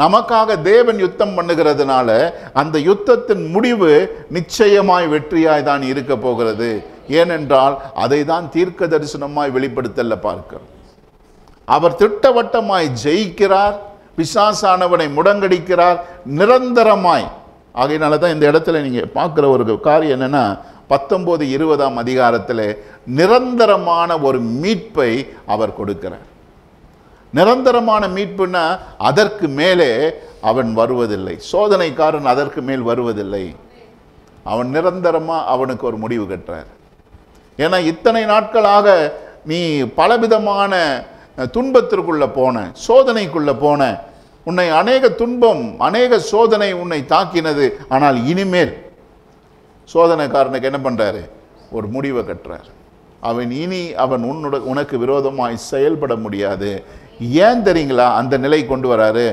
நமக்காக தேவன் யுத்தம் பண்ணுகிறதுனால அந்த யுத்தத்தின் முடிவு நிச்சயமாய் வெற்றியாய் தான் இருக்க போகிறது. ஏனென்றால் அதை தான் தீர்க்க தரிசனமாய் வெளிப்படுத்தல பார்க்கிறோம். அவர் திட்டவட்டமாய் ஜெயிக்கிறார், பிசாசானவனை முடங்கடிக்கிறார் நிரந்தரமாய். ஆகையினால தான் இந்த இடத்துல நீங்க பார்க்கிற ஒரு காரியம் என்னன்னா, 19-20 அதிகாரத்தில் நிரந்தரமான ஒரு மீட்பை அவர் கொடுக்கிறார். நிரந்தரமான மீட்புனா அதற்கு மேலே அவன் வருவதில்லை, சோதனைக்காரன் அதற்கு மேல் வருவதில்லை, அவன் நிரந்தரமா அவனுக்கு ஒரு முடிவு கட்டுறார். ஏன்னா இத்தனை நாட்களாக நீ பலவிதமான துன்பத்திற்குள்ள போன, சோதனைக்குள்ள போன, உன்னை அநேக துன்பம் அநேக சோதனை உன்னை தாக்கினது. ஆனால் இனிமேல் சோதனைக்காரனுக்கு என்ன பண்றாரு, ஒரு முடிவை கட்டுறார். அவன் உனக்கு விரோதமாய் செயல்பட முடியாது. ஏன் தெரியுங்களா அந்த நிலை கொண்டு வராரு?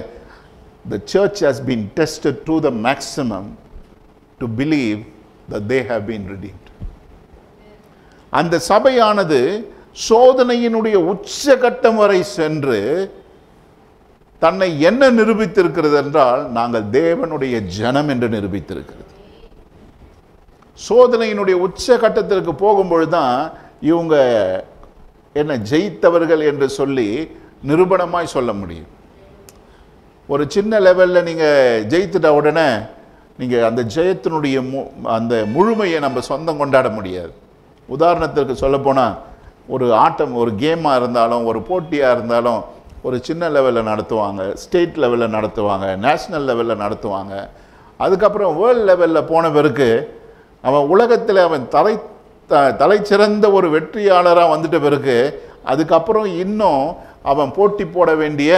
The church has been tested to the maximum to believe that they have been redeemed. அந்த சபையானது சோதனையினுடைய உச்சகட்டம் வரை சென்று தன்னை என்ன நிரூபித்திருக்கிறது என்றால், நாங்கள் தேவனுடைய ஜனம் என்று நிரூபித்திருக்கிறது. சோதனையினுடைய உச்சகட்டத்திற்கு போகும்பொழுதுதான் இவங்க என்ன ஜெயித்தவர்கள் என்று சொல்லி நிரூபணமாய் சொல்ல முடியும். ஒரு சின்ன லெவலில் நீங்கள் ஜெயித்துட்ட உடனே நீங்கள் அந்த ஜெயத்தினுடைய அந்த முழுமையை நம்ம சொந்தம் கொண்டாட முடியாது. உதாரணத்திற்கு சொல்லப்போனால், ஒரு ஆட்டம், ஒரு கேமாக இருந்தாலும், ஒரு போட்டியாக இருந்தாலும், ஒரு சின்ன லெவலில் நடத்துவாங்க, ஸ்டேட் லெவலில் நடத்துவாங்க, நேஷ்னல் லெவலில் நடத்துவாங்க. அதுக்கப்புறம் வேர்ல்டு லெவலில் போன பிறகு அவன் உலகத்தில் அவன் தலை சிறந்த ஒரு வெற்றியாளராக வந்துட்ட பிறகு அதுக்கப்புறம் இன்னும் அவன் போட்டி போட வேண்டிய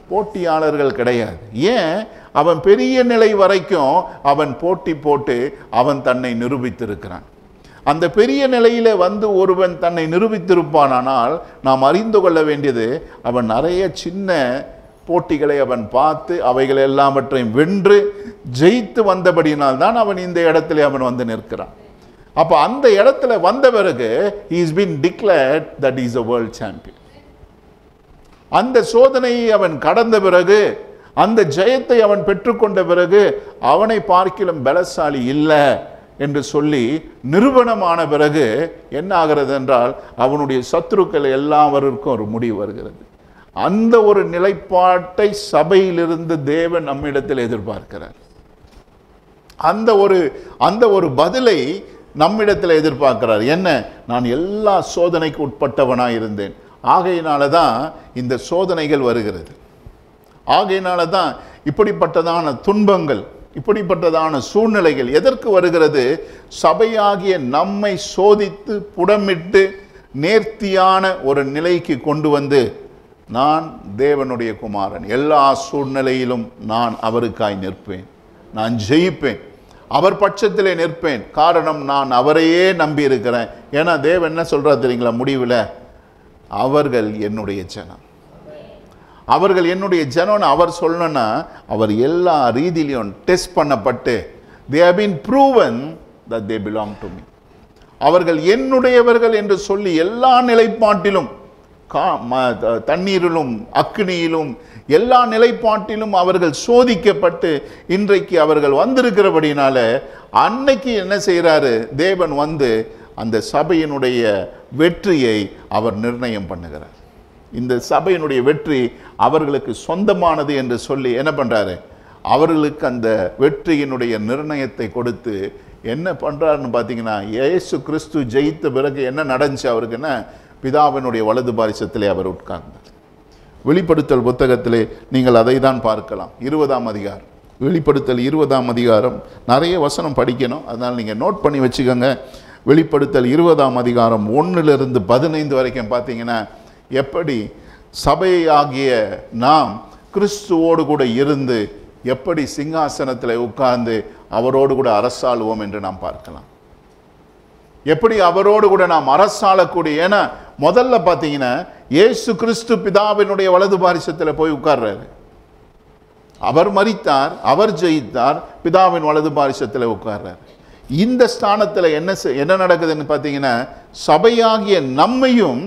போட்டியாளர்கள் கிடையாது. ஏன்? அவன் பெரிய நிலை வரைக்கும் அவன் போட்டி போட்டு அவன் தன்னை நிரூபித்திருக்கிறான். அந்த பெரிய நிலையில வந்து ஒருவன் தன்னை நிரூபித்திருப்பானால் நாம் அறிந்து கொள்ள வேண்டியது, அவன் நிறைய சின்ன போட்டிகளை அவன் பார்த்து அவைகள் எல்லாவற்றையும் வென்று ஜெயித்து வந்தபடியினால் தான் அவன் இந்த இடத்துல அவன் வந்து நிற்கிறான். அப்ப அந்த இடத்துல வந்த பிறகு he has been declared that he is a world champion. அந்த சோதனையை அவன் கடந்த பிறகு, அந்த ஜெயத்தை அவன் பெற்றுக்கொண்ட பிறகு, அவனை பார்க்கிலும் பலசாலி இல்லை என்று சொல்லி நிரூபணமான பிறகு என்ன ஆகிறது என்றால், அவனுடைய சத்துருக்கள் எல்லாவருக்கும் ஒரு முடிவு வருகிறது. அந்த ஒரு நிலைப்பாட்டை சபையிலிருந்து தேவன் நம்மிடத்தில் எதிர்பார்க்கிறார். அந்த ஒரு பதிலை நம்மிடத்தில் எதிர்பார்க்கிறார். என்ன? நான் எல்லா சோதனைக்கு உட்பட்டவனாக இருந்தேன், ஆகையினால தான் இந்த சோதனைகள் வருகிறது, ஆகையினால தான் இப்படிப்பட்டதான துன்பங்கள், இப்படிப்பட்டதான சூழ்நிலைகள் எதற்கு வருகிறது? சபையாகிய நம்மை சோதித்து புடமிட்டு நேர்த்தியான ஒரு நிலைக்கு கொண்டு வந்து, நான் தேவனுடைய குமாரன், எல்லா சூழ்நிலையிலும் நான் அவருக்காய் நிற்பேன், நான் ஜெயிப்பேன், அவர் பட்சத்திலே நிற்பேன். காரணம், நான் அவரையே நம்பி இருக்கிறேன். ஏன்னா தேவன் என்ன சொல்றார் தெரியுங்களா? முடிவில், அவர்கள் என்னுடைய ஜனம், அவர்கள் என்னுடைய ஜனம்னு அவர் சொல்லணும்னா அவர் எல்லா ரீதியிலையும் test Pannapattu they have been proven that they belong to me. அவர்கள் என்னுடையவர்கள் என்று சொல்லி எல்லா நிலைப்பாட்டிலும், தண்ணீரிலும் அக்னியிலும் எல்லா நிலைப்பாட்டிலும் அவர்கள் சோதிக்கப்பட்டு இன்றைக்கு அவர்கள் வந்திருக்கிறபடினால, அன்னைக்கு என்ன செய்கிறாரு? தேவன் வந்து அந்த சபையினுடைய வெற்றியை அவர் நிர்ணயம் பண்ணுகிறார். இந்த சபையினுடைய வெற்றி அவர்களுக்கு சொந்தமானது என்று சொல்லி என்ன பண்றாரு? அவர்களுக்கு அந்த வெற்றியினுடைய நிர்ணயத்தை கொடுத்து என்ன பண்ணுறாருன்னு பார்த்தீங்கன்னா, இயேசு கிறிஸ்து ஜெயித்த பிறகு என்ன நடந்துச்சு அவருக்குன்னா, பிதாவினுடைய வலது பாரிசத்திலே அவர் உட்கார்ந்தார். வெளிப்படுத்தல் புத்தகத்திலே நீங்கள் அதை தான் பார்க்கலாம். 20ஆம் அதிகாரம், வெளிப்படுத்தல் 20ஆம் அதிகாரம். நிறைய வசனம் படிக்கணும், அதனால் நீங்கள் நோட் பண்ணி வச்சுக்கோங்க. வெளிப்படுத்தல் 20ஆம் அதிகாரம் 1லிருந்து 15 வரைக்கும் பார்த்தீங்கன்னா, எப்படி சபையாகிய நாம் கிறிஸ்துவோடு கூட இருந்து எப்படி சிங்காசனத்தில் உட்கார்ந்து அவரோடு கூட அரசாளுவோம் என்று நாம் பார்க்கலாம். எப்படி அவரோடு கூட நாம் அரசாளக்கூடிய, ஏன்னா முதல்ல பார்த்தீங்கன்னா இயேசு கிறிஸ்து பிதாவினுடைய வலது பாரிசத்தில் போய் உட்கார்றாரு. அவர் மரித்தார், அவர் ஜெயித்தார், பிதாவின் வலது பாரிசத்தில் உட்கார்றார். இந்த ஸ்தானத்தில் என்ன நடக்குதுன்னு பார்த்தீங்கன்னா, சபையாகிய நம்மையும்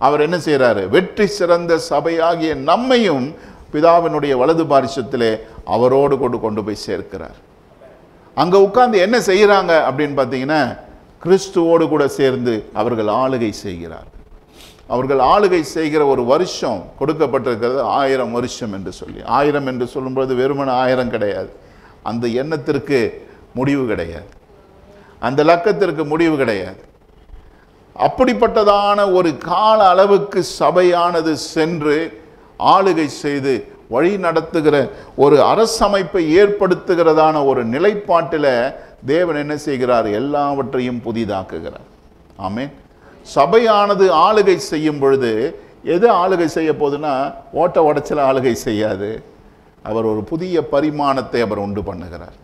அவர் என்ன செய்கிறாரு, வெற்றி சிறந்த சபையாகிய நம்மையும் பிதாவினுடைய வலது பாரிசத்திலே அவரோடு கொண்டு போய் சேர்க்கிறார். அங்கே உட்கார்ந்து என்ன செய்கிறாங்க அப்படின்னு பார்த்தீங்கன்னா, கிறிஸ்துவோடு கூட சேர்ந்து அவர்கள் ஆளுகை செய்கிறார். அவர்கள் ஆளுகை செய்கிற ஒரு வருஷம் கொடுக்கப்பட்டிருக்கிறது 1000 வருஷம் என்று சொல்லி. 1000 என்று சொல்லும்போது வெறுமனே 1000 கிடையாது, அந்த எண்ணத்திற்கு முடிவு கிடையாது, அந்த லக்கத்திற்கு முடிவு கிடையாது. அப்படிப்பட்டதான ஒரு கால அளவுக்கு சபையானது சென்று ஆளுகை செய்து வழி நடத்துகிற ஒரு அரசமைப்பை ஏற்படுத்துகிறதான ஒரு நிலைப்பாட்டில் தேவன் என்ன செய்கிறார், எல்லாவற்றையும் புதிதாக்குகிறார். ஆமென். சபையானது ஆளுகை செய்யும் பொழுது எது ஆளுகை செய்ய போகுதுன்னா, ஓட்ட உடைச்சல ஆளுகை செய்யாது. அவர் ஒரு புதிய பரிமாணத்தை அவர் உண்டு பண்ணுகிறார்.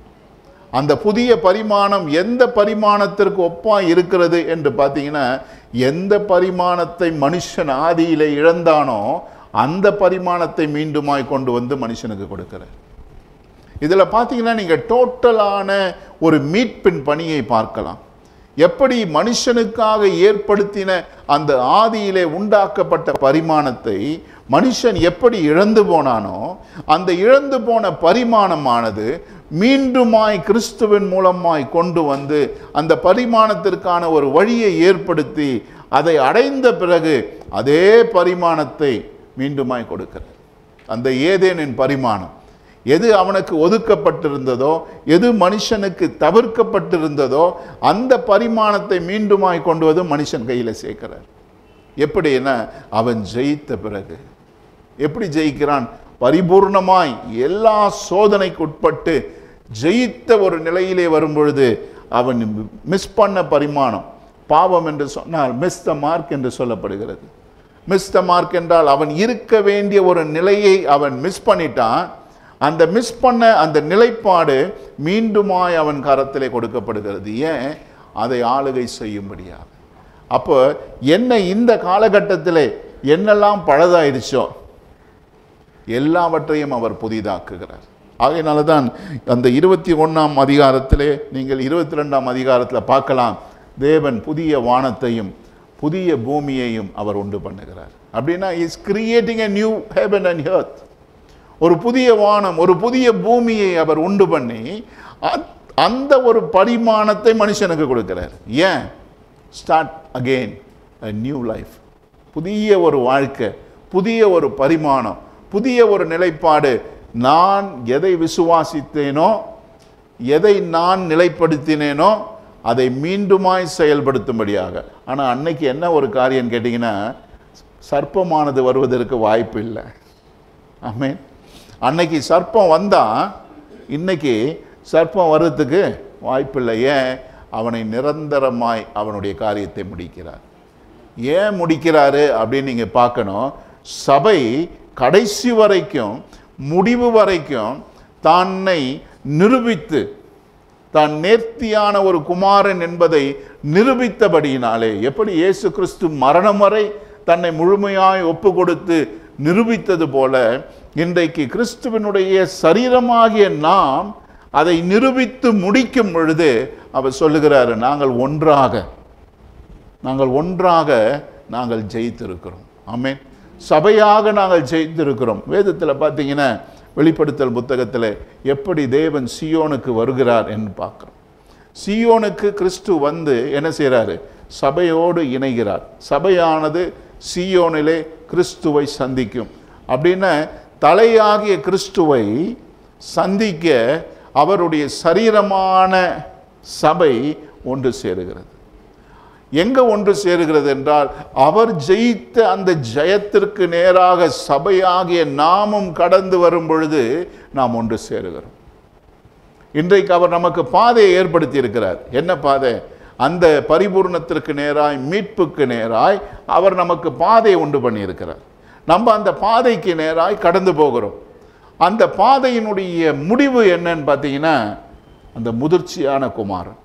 அந்த புதிய பரிமாணம் எந்த பரிமாணத்திற்கு ஒப்பா இருக்கிறது என்று பார்த்தீங்கன்னா, எந்த பரிமாணத்தை மனுஷன் ஆதியிலே இழந்தானோ அந்த பரிமாணத்தை மீண்டுமாய் கொண்டு வந்து மனுஷனுக்கு கொடுக்கிறார். இதில் பார்த்தீங்கன்னா நீங்கள் டோட்டலான ஒரு மீட்பின் பணியை பார்க்கலாம். எப்படி மனுஷனுக்காக ஏற்படுத்தின அந்த ஆதியிலே உண்டாக்கப்பட்ட பரிமாணத்தை மனுஷன் எப்படி இழந்து போனானோ, அந்த இழந்து போன பரிமாணமானது மீண்டுமாய் கிறிஸ்துவின் மூலமாய் கொண்டு வந்து அந்த பரிமாணத்திற்கான ஒரு வழியை ஏற்படுத்தி அதை அடைந்த பிறகு அதே பரிமாணத்தை மீண்டுமாய் கொடுக்கிறார். அந்த ஏதேனின் பரிமாணம் எது அவனுக்கு ஒதுக்கப்பட்டிருந்ததோ, எது மனுஷனுக்கு தவிர்க்கப்பட்டிருந்ததோ, அந்த பரிமாணத்தை மீண்டுமாய் கொண்டு வந்து மனுஷன் கையில் சேர்க்கிறார். எப்படின்னா, அவன் ஜெயித்த பிறகு எப்படி ஜெயிக்கிறான், பரிபூர்ணமாய் எல்லா சோதனைக்கு உட்பட்டு ஜெயித்த ஒரு நிலையிலே வரும்பொழுது அவன் மிஸ் பண்ண பரிமாணம், பாவம் என்று சொன்னால் மிஸ் த மார்க் என்று சொல்லப்படுகிறது. மிஸ் த மார்க் என்றால் அவன் இருக்க வேண்டிய ஒரு நிலையை அவன் மிஸ் பண்ணிட்டான். அந்த மிஸ் பண்ண அந்த நிலைப்பாடு மீண்டுமாய் அவன் கரத்திலே கொடுக்கப்படுகிறது. ஏன்? அதை ஆளுகை செய்யும்படியாக. அப்போ என்ன, இந்த காலகட்டத்தில் என்னெல்லாம் பழுதாயிடுச்சோ எல்லாவற்றையும் அவர் புதிதாக்குகிறார். ஆகையினால தான் அந்த 21ஆம் அதிகாரத்திலே நீங்கள் 22ஆம் அதிகாரத்தில் பார்க்கலாம், தேவன் புதிய வானத்தையும் புதிய பூமியையும் அவர் உண்டு பண்ணுகிறார். அப்படின்னா is creating a new heaven and earth. ஒரு புதிய வானம், ஒரு புதிய பூமியை அவர் உண்டு பண்ணி அந்த ஒரு பரிமாணத்தை மனுஷனுக்கு கொடுக்கிறார். ஏன்? Start again a new life. புதிய ஒரு வாழ்க்கை, புதிய ஒரு பரிமாணம், புதிய ஒரு நிலைப்பாடு. நான் எதை விசுவாசித்தேனோ, எதை நான் நிலைப்படுத்தினேனோ அதை மீண்டுமாய் செயல்படுத்தும்படியாக. ஆனால் அன்னைக்கு என்ன ஒரு காரியம் கேட்டிங்கன்னா, சர்ப்பமானது வருவதற்கு வாய்ப்பு இல்லை. ஆமென். அன்னைக்கு சர்ப்பம் வந்தால் இன்னைக்கு சர்ப்பம் வர்றதுக்கு வாய்ப்பில்லை. ஏன்? அவனை நிரந்தரமாய் அவனுடைய காரியத்தை முடிக்கிறார். ஏன் முடிக்கிறாரு அப்படின்னு நீங்கள் பார்க்கணும். சபை கடைசி வரைக்கும், முடிவு வரைக்கும் தன்னை நிரூபித்து, தான் நேர்த்தியான ஒரு குமாரன் என்பதை நிரூபித்தபடியினாலே, எப்படி இயேசு கிறிஸ்து மரணம் வரை தன்னை முழுமையாய் ஒப்பு கொடுத்து நிரூபித்தது போல, இன்றைக்கு கிறிஸ்துவனுடைய சரீரமாகிய நாம் அதை நிரூபித்து முடிக்கும் பொழுது அவர் சொல்லுகிறார், நாங்கள் ஒன்றாக நாங்கள் ஜெயித்திருக்கிறோம். ஆமென். சபையாக நாங்கள் ஜெயித்திருக்கிறோம். வேதத்தில் பார்த்தீங்கன்னா, வெளிப்படுத்தல் புத்தகத்தில் எப்படி தேவன் சியோனுக்கு வருகிறார் என்று பார்க்குறோம். சியோனுக்கு கிறிஸ்து வந்து என்ன செய்கிறாரு? சபையோடு இணைகிறார். சபையானது சியோனிலே கிறிஸ்துவை சந்திக்கும். அப்படின்னா தலையாகிய கிறிஸ்துவை சந்திக்க அவருடைய சரீரமான சபை ஒன்று சேருகிறது. எங்க ஒன்று சேருகிறது என்றால், அவர் ஜெயித்த அந்த ஜெயத்திற்கு நேராக சபையாகிய நாமும் கடந்து வரும் பொழுது நாம் ஒன்று சேருகிறோம். இன்றைக்கு அவர் நமக்கு பாதையை ஏற்படுத்தி இருக்கிறார். என்ன பாதை? அந்த பரிபூர்ணத்திற்கு நேராய், மீட்புக்கு நேராய் அவர் நமக்கு பாதையை உண்டு பண்ணி இருக்கிறார். நம்ம அந்த பாதைக்கு நேராய் கடந்து போகிறோம். அந்த பாதையினுடைய முடிவு என்னன்னு பார்த்தீங்கன்னா, அந்த முதிர்ச்சியான குமாரன்.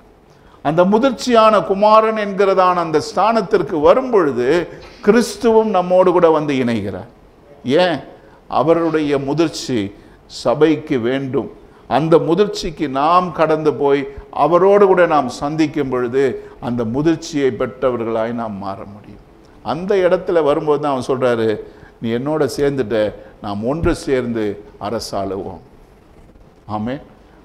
அந்த முதிர்ச்சியான குமாரன் என்கிறதான அந்த ஸ்தானத்திற்கு வரும் பொழுது கிறிஸ்துவும் நம்மோடு கூட வந்து இணைகிறார். ஏன்? அவருடைய முதிர்ச்சி சபைக்கு வேண்டும். அந்த முதிர்ச்சிக்கு நாம் கடந்து போய் அவரோடு கூட நாம் சந்திக்கும் பொழுது அந்த முதிர்ச்சியை பெற்றவர்களாய் நாம் மாற முடியும். அந்த இடத்துல வரும்போது தான் அவன் சொல்றாரு, நீ என்னோட சேர்ந்துட்ட, நாம் ஒன்று சேர்ந்து அரசாளுவோம். ஆமே,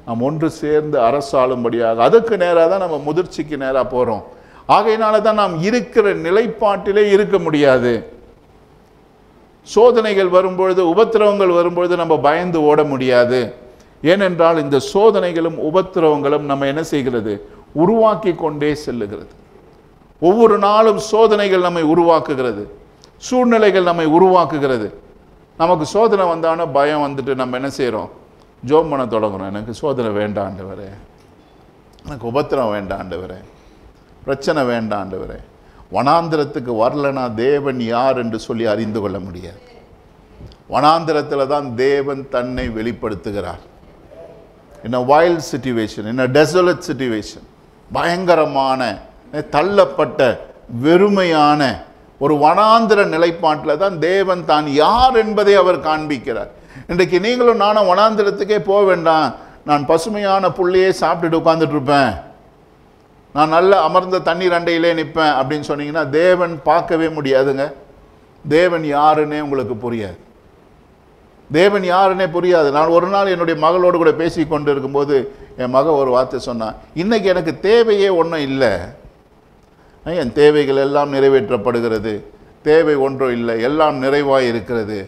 நாம் ஒன்று சேர்ந்து அரசாளும்படியாக அதுக்கு நேராக தான் நம்ம முதிர்ச்சிக்கு நேராக போகிறோம். ஆகையினால தான் நாம் இருக்கிற நிலைப்பாட்டிலே இருக்க முடியாது. சோதனைகள் வரும்பொழுது, உபத்திரவங்கள் வரும்பொழுது நம்ம பயந்து ஓட முடியாது. ஏனென்றால் இந்த சோதனைகளும் உபத்திரவங்களும் நம்ம என்ன செய்கிறது? உருவாக்கி கொண்டே செல்லுகிறது. ஒவ்வொரு நாளும் சோதனைகள் நம்மை உருவாக்குகிறது, சூழ்நிலைகள் நம்மை உருவாக்குகிறது. நமக்கு சோதனை வந்தான பயம் வந்துட்டு நம்ம என்ன செய்கிறோம்? ஜோம் பண்ண தொடங்குறோம். எனக்கு சோதனை வேண்டாண்டவரே, எனக்கு உபத்திரம் வேண்டாண்டவரே, பிரச்சனை வேண்டாண்டவரே. வனாந்திரத்துக்கு வரலனா தேவன் யார் என்று சொல்லி அறிந்து கொள்ள முடியாது. வனாந்திரத்தில் தான் தேவன் தன்னை வெளிப்படுத்துகிறார். in a wild situation, in a desolate situation, பயங்கரமான தள்ளப்பட்ட வெறுமையான ஒரு வனாந்திர நிலைப்பாட்டில் தான் தேவன் தான் யார் என்பதை அவர் காண்பிக்கிறார். இன்றைக்கு நீங்களும் நானும் வனாந்திரத்துக்கே போக வேண்டாம், நான் பசுமையான புள்ளையே சாப்பிட்டுட்டு உட்கார்ந்துட்டு இருப்பேன், நான் நல்ல அமர்ந்த தண்ணீர் அண்டையிலே நிற்பேன் அப்படின்னு சொன்னீங்கன்னா தேவன் பார்க்கவே முடியாதுங்க. தேவன் யாருன்னே உங்களுக்கு புரியாது. தேவன் யாருன்னே புரியாது. நான் ஒரு நாள் என்னுடைய மகளோடு கூட பேசி கொண்டு இருக்கும்போது என் மக ஒரு வார்த்தை சொன்னான், இன்னைக்கு எனக்கு தேவையே ஒன்றும் இல்லை, என் தேவைகள் எல்லாம் நிறைவேற்றப்படுகிறது, தேவை ஒன்றும் இல்லை, எல்லாம் நிறைவாக இருக்கிறது.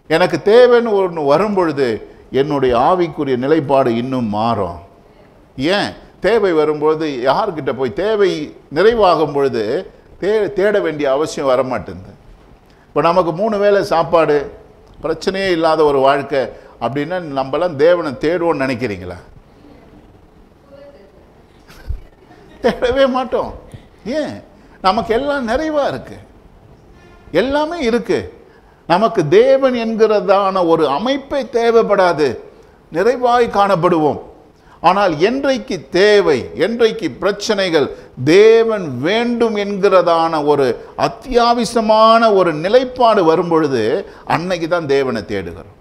எனக்கு தேவைன்னு ஒன்று வரும்பொழுது என்னுடைய ஆவிக்குரிய நிலைப்பாடு இன்னும் மாறும். ஏன்? தேவை வரும்பொழுது யார்கிட்ட போய் தேவை நிறைவாகும் பொழுது தேட வேண்டிய அவசியம் வரமாட்டேங்குது. இப்போ நமக்கு 3 வேளை சாப்பாடு, பிரச்சனையே இல்லாத ஒரு வாழ்க்கை அப்படின்னா நம்மளாம் தேவனை தேடுவோன்னு நினைக்கிறீங்களா? தேடவே மாட்டோம். ஏன்? நமக்கு எல்லாம் நிறைவா இருக்கு, எல்லாமே இருக்கு. நமக்கு தேவன் என்கிறதான ஒரு அமைப்பை தேவைப்படாது, நிறைவாய் காணப்படுவோம். ஆனால் என்றைக்கு தேவை, என்றைக்கு பிரச்சனைகள், தேவன் வேண்டும் என்கிறதான ஒரு அத்தியாவசியமான ஒரு நிலைப்பாடு வரும்பொழுது அன்னைக்கு தான் தேவனை தேடுகிறோம்.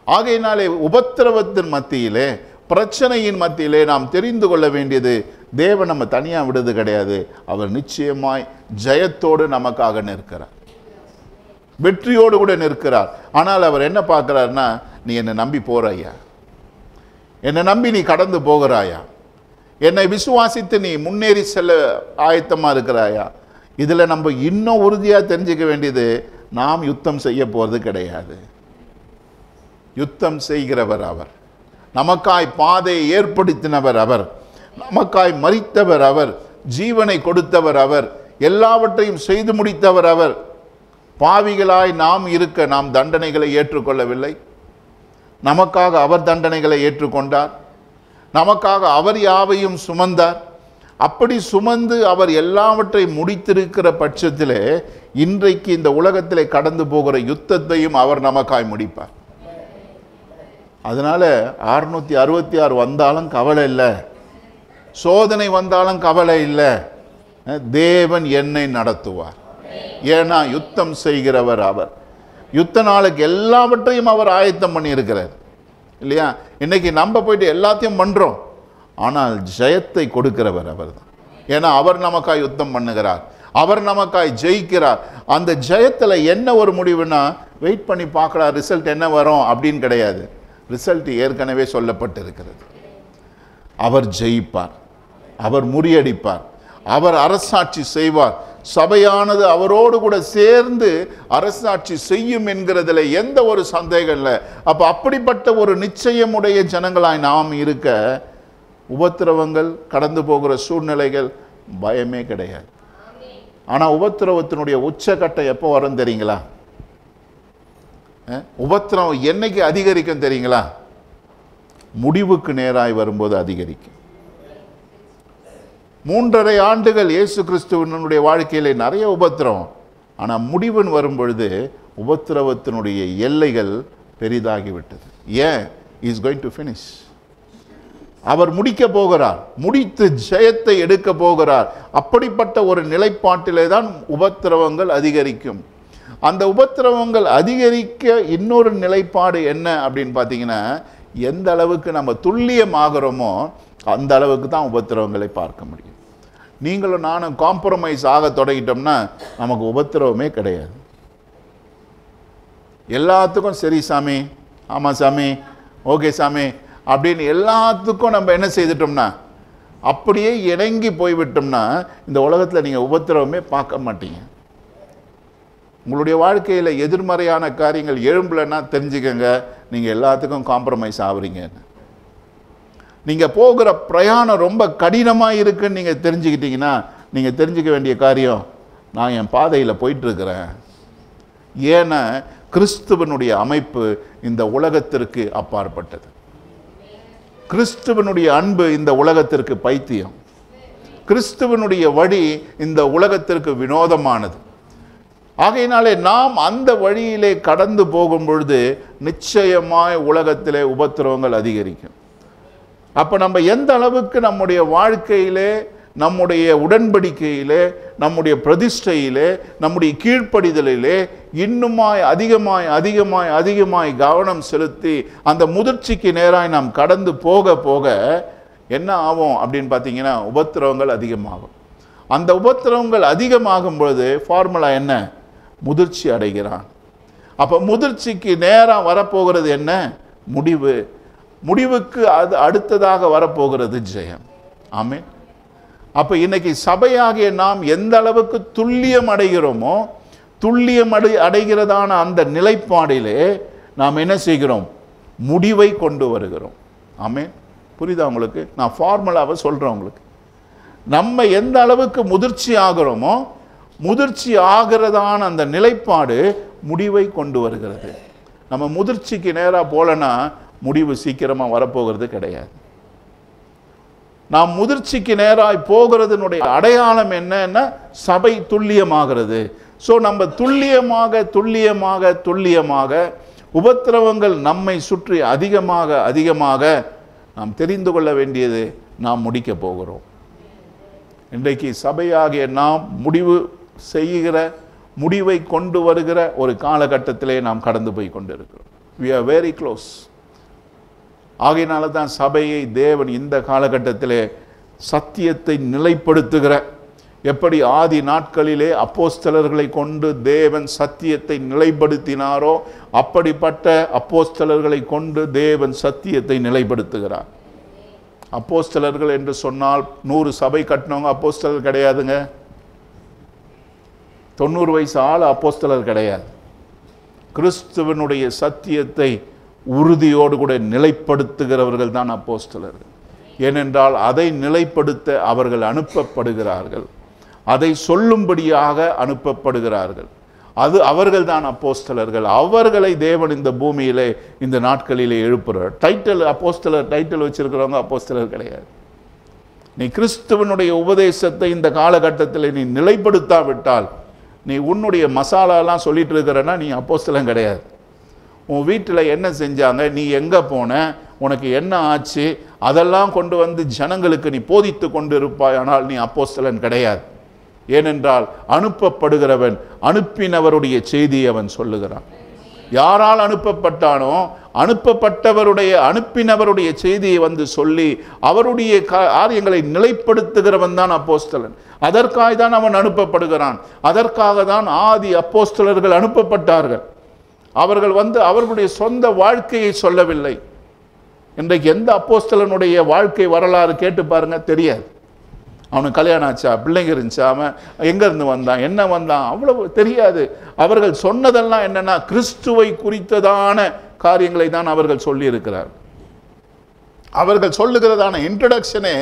ஆகையினாலே உபத்திரவத்தின் மத்தியிலே, பிரச்சனையின் மத்தியிலே நாம் தெரிந்து கொள்ள வேண்டியது, தேவன் நம்ம தனியாக விடுறது கிடையாது. அவர் நிச்சயமாய் ஜெயத்தோடு நமக்காக நிற்கிறார், வெற்றியோடு கூட நிற்கிறார். ஆனால் அவர் என்ன பார்க்கிறார்னா, நீ என்னை நம்பி போறாயா, என்னை நம்பி நீ கடந்து போகிறாயா, என்னை விசுவாசித்து நீ முன்னேறி செல்ல ஆயத்தமாக இருக்கிறாயா? இதில் நம்ம இன்னும் உறுதியாக தெரிஞ்சுக்க வேண்டியது, நாம் யுத்தம் செய்ய போகிறது கிடையாது. யுத்தம் செய்கிறவர் அவர், நமக்காய் பாதையை ஏற்படுத்தினவர் அவர், நமக்காய் மரித்தவர் அவர், ஜீவனை கொடுத்தவர் அவர், எல்லாவற்றையும் செய்து முடித்தவர் அவர். பாவிகளாய் நாம் இருக்க நாம் தண்டனைகளை ஏற்றுக்கொள்ளவில்லை, நமக்காக அவர் தண்டனைகளை ஏற்றுக்கொண்டார், நமக்காக அவர் யாவையும் சுமந்தார். அப்படி சுமந்து அவர் எல்லாவற்றையும் முடித்திருக்கிற பட்சத்திலே இன்றைக்கு இந்த உலகத்திலே கடந்து போகிற யுத்தத்தையும் அவர் நமக்காய் முடிப்பார். அதனால 666 வந்தாலும் கவலை இல்லை, சோதனை வந்தாலும் கவலை இல்லை, தேவன் என்னை நடத்துவார். ஏன்னா யுத்தம் செய்கிறவர் அவர். யுத்த நாளுக்கு எல்லாவற்றையும் அவர் ஆயத்தம் பண்ணி இருக்கிறார் இல்லையா? இன்னைக்கு நம்ம போயிட்டு எல்லாத்தையும் பண்றோம், ஆனால் ஜெயத்தை கொடுக்கிறவர் அவர் தான். ஏன்னா அவர் நமக்காய் யுத்தம் பண்ணுகிறார், அவர் நமக்காய் ஜெயிக்கிறார். அந்த ஜெயத்தில் என்ன ஒரு முடிவுனா, வெயிட் பண்ணி பார்க்கலாம் ரிசல்ட் என்ன வரும் அப்படின்னு கிடையாது. ரிசல்ட் ஏற்கனவே சொல்லப்பட்டிருக்கிறது. அவர் ஜெயிப்பார், அவர் முறியடிப்பார், அவர் அரசாட்சி செய்வார், சபையானது அவரோடு கூட சேர்ந்து அரசாட்சி செய்யும் என்கிறதுல எந்த ஒரு சந்தேகம் இல்லை. அப்போ அப்படிப்பட்ட ஒரு நிச்சயமுடைய ஜனங்களாய் நாம் இருக்க உபத்திரவங்கள், கடந்து போகிற சூழ்நிலைகள் பயமே கிடையாது. ஆனால் உபத்திரவத்தினுடைய உச்சக்கட்டம் எப்போ வரும் தெரியுங்களா? உபத்திரவம் என்னைக்கு அதிகரிக்கும் தெரியுங்களா? முடிவுக்கு நேராய் வரும்போது அதிகரிக்கும். 3.5 ஆண்டுகள் இயேசு கிறிஸ்துவனுடைய வாழ்க்கையிலே நிறைய உபத்திரவம். ஆனால் முடிவுன்னு வரும்பொழுது உபத்திரவத்தினுடைய எல்லைகள் பெரிதாகிவிட்டது. ஏன்? Is going to finish. அவர் முடிக்க போகிறார், முடித்து ஜெயத்தை எடுக்க போகிறார். அப்படிப்பட்ட ஒரு நிலைப்பாட்டிலே தான் உபத்திரவங்கள் அதிகரிக்கும். அந்த உபத்திரவங்கள் அதிகரிக்க இன்னொரு நிலைப்பாடு என்ன அப்படின்னு பார்த்தீங்கன்னா, எந்த அளவுக்கு நம்ம துல்லியமாகிறோமோ அந்த அளவுக்கு தான் உபத்திரவங்களை பார்க்க முடியும். நீங்களும் நானும் காம்ப்ரமைஸ் ஆக தொடங்கிட்டோம்னா நமக்கு உபத்திரவமே கிடையாது. எல்லாத்துக்கும் சரி சாமி, ஆமாம் சாமி, ஓகே சாமி அப்படின்னு எல்லாத்துக்கும் நம்ம என்ன செய்துட்டோம்னா, அப்படியே இணங்கி போய்விட்டோம்னா இந்த உலகத்தில் நீங்கள் உபத்திரவமே பார்க்க மாட்டீங்க. உங்களுடைய வாழ்க்கையில் எதிர்மறையான காரியங்கள் எழும்பலைன்னா தெரிஞ்சுக்கங்க, நீங்கள் எல்லாத்துக்கும் காம்ப்ரமைஸ் ஆகுறீங்க. நீங்கள் போகிற பிரயாணம் ரொம்ப கடினமாக இருக்குன்னு நீங்கள் தெரிஞ்சுக்கிட்டீங்கன்னா நீங்கள் தெரிஞ்சுக்க வேண்டிய காரியம், நான் என் பாதையில் போயிட்டுருக்கிறேன். ஏன்னா கிறிஸ்துவனுடைய அமைப்பு இந்த உலகத்திற்கு அப்பாற்பட்டது. கிறிஸ்துவனுடைய அன்பு இந்த உலகத்திற்கு பைத்தியம். கிறிஸ்துவனுடைய வழி இந்த உலகத்திற்கு வினோதமானது. ஆகையினாலே நாம் அந்த வழியிலே கடந்து போகும் பொழுது நிச்சயமாய் உலகத்திலே உபத்திரவங்கள் அதிகரிக்கும். அப்போ நம்ம எந்த அளவுக்கு நம்முடைய வாழ்க்கையிலே, நம்முடைய உடன்படிக்கையிலே, நம்முடைய பிரதிஷ்டையிலே, நம்முடைய கீழ்ப்படிதலிலே இன்னுமாய் அதிகமாய் அதிகமாய் அதிகமாய் கவனம் செலுத்தி அந்த முதிர்ச்சிக்கு நேராய் நாம் கடந்து போக போக என்ன ஆகும் அப்படின்னு பார்த்தீங்கன்னா, உபத்திரவங்கள் அதிகமாகும். அந்த உபத்திரவங்கள் அதிகமாகும் பொழுது ஃபார்முலா என்ன? முதிர்ச்சி அடைகிறான். அப்போ முதிர்ச்சிக்கு நேராக வரப்போகிறது என்ன? முடிவு. முடிவுக்கு அது அடுத்ததாக வரப்போகிறது ஜெயம். ஆமென். அப்போ இன்னைக்கு சபையாகிய நாம் எந்த அளவுக்கு துல்லியம் அடைகிறோமோ, துல்லியம் அடைகிறதான அந்த நிலைப்பாடிலே நாம் என்ன செய்கிறோம்? முடிவை கொண்டு வருகிறோம். ஆமென். புரியுதா உங்களுக்கு? நான் ஃபார்முலாவை சொல்கிறேன் உங்களுக்கு. நம்ம எந்த அளவுக்கு முதிர்ச்சி ஆகிறோமோ, முதிர்ச்சி ஆகிறதான அந்த நிலைப்பாடு முடிவை கொண்டு வருகிறது. நம்ம முதிர்ச்சிக்கு நேராக போலனா முடிவு சீக்கிரமாக வரப்போகிறது கிடையாது. நாம் முதிர்ச்சிக்கு நேராக போகிறதுனுடைய அடையாளம் என்னன்னா சபை துல்லியமாகிறது. ஸோ நம்ம துல்லியமாக துல்லியமாக துல்லியமாக உபத்திரவங்கள் நம்மை சுற்றி அதிகமாக அதிகமாக நாம் தெரிந்து கொள்ள வேண்டியது நாம் முடிக்க போகிறோம். இன்றைக்கு சபையாகிய நாம் முடிவு செய்கிற, முடிவை கொண்டு வருகிற ஒரு காலகட்டத்திலே நாம் கடந்து போய் கொண்டிருக்கிறோம். we are very close. ஆகையினால தான் சபையை தேவன் இந்த காலகட்டத்திலே சத்தியத்தை நிலைப்படுத்துகிற, எப்படி ஆதி நாட்களிலே அப்போஸ்தலர்களை கொண்டு தேவன் சத்தியத்தை நிலைப்படுத்தினாரோ அப்படிப்பட்ட அப்போஸ்தலர்களை கொண்டு தேவன் சத்தியத்தை நிலைப்படுத்துகிறார். அப்போஸ்தலர்கள் என்று சொன்னால் 100 சபை கட்டினவங்க அப்போஸ்தலர் கிடையாதுங்க. 90 வயசு ஆள் அப்போஸ்தலர் கிடையாது. கிறிஸ்துவனுடைய சத்தியத்தை உறுதியோடு கூட நிலைப்படுத்துகிறவர்கள் தான் அப்போஸ்தலர்கள். ஏனென்றால் அதை நிலைப்படுத்த அவர்கள் அனுப்பப்படுகிறார்கள், அதை சொல்லும்படியாக அனுப்பப்படுகிறார்கள். அது அவர்கள் தான் அப்போஸ்தலர்கள். அவர்களை தேவன் இந்த பூமியிலே இந்த நாட்களிலே எழுப்புகிறார். டைட்டில் அப்போஸ்தலர் டைட்டில் வச்சிருக்கிறவங்க அப்போஸ்தலர் கிடையாது. நீ கிறிஸ்துவனுடைய உபதேசத்தை இந்த காலகட்டத்தில் நீ நிலைப்படுத்தாவிட்டால், நீ உன்னுடைய மசாலாலாம் சொல்லிட்டு இருக்கிறன்னா நீ அப்போஸ்தலன் கிடையாது. உன் வீட்டில் என்ன செஞ்சாங்க, நீ எங்கே போன, உனக்கு என்ன ஆச்சு, அதெல்லாம் கொண்டு வந்து ஜனங்களுக்கு நீ போதித்து கொண்டு இருப்பாய். ஆனால் நீ அப்போஸ்தலன் கிடையாது. ஏனென்றால் அனுப்பப்படுகிறவன் அனுப்பினவருடைய செய்தியை அவன் சொல்லுகிறான். யாரால் அனுப்பப்பட்டானோ அனுப்பினவருடைய செய்தியை வந்து சொல்லி அவருடைய காரியங்களை நிலைப்படுத்துகிறவன் தான் அப்போஸ்தலன். அதற்காக தான் அவன் அனுப்பப்படுகிறான். அதற்காக தான் ஆதி அப்போஸ்தலர்கள் அனுப்பப்பட்டார்கள். அவர்கள் வந்து அவர்களுடைய சொந்த வாழ்க்கையை சொல்லவில்லை. இன்றைக்கு எந்த அப்போஸ்தலனுடைய வாழ்க்கை வரலாறு கேட்டு பாருங்க, தெரியாது. அவனுக்கு கல்யாணம் ஆச்சா, பிள்ளைங்க இருந்துச்சா, அவன் எங்கேருந்து வந்தான், என்ன வந்தான், அவ்வளவு தெரியாது. அவர்கள் சொன்னதெல்லாம் என்னன்னா கிறிஸ்துவை குறித்ததான காரியங்களை தான் அவர்கள் சொல்லியிருக்கிறார். அவர்கள் சொல்லுகிறதான இன்ட்ரடக்ஷனே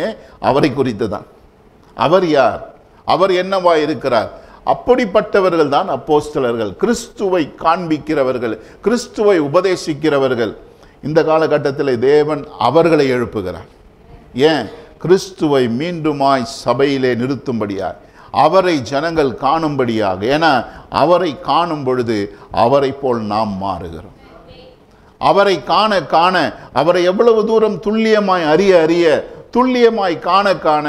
அவரை குறித்து தான். அவர் யார், அவர் என்னவா இருக்கிறார், அப்படிப்பட்டவர்கள் தான் அப்போஸ்தலர்கள், கிறிஸ்துவை காண்பிக்கிறவர்கள், கிறிஸ்துவை உபதேசிக்கிறவர்கள். இந்த காலகட்டத்தில் தேவன் அவர்களை எழுப்புகிறார். ஏன்? கிறிஸ்துவை மீண்டுமாய் சபையிலே நிறுத்தும்படியாக, அவரை ஜனங்கள் காணும்படியாக. ஏன்னா அவரை காணும் பொழுது அவரை போல் நாம் மாறுகிறோம். அவரை காண காண, அவரை எவ்வளவு தூரம் துல்லியமாய் அறிய அறிய, துல்லியமாய் காண காண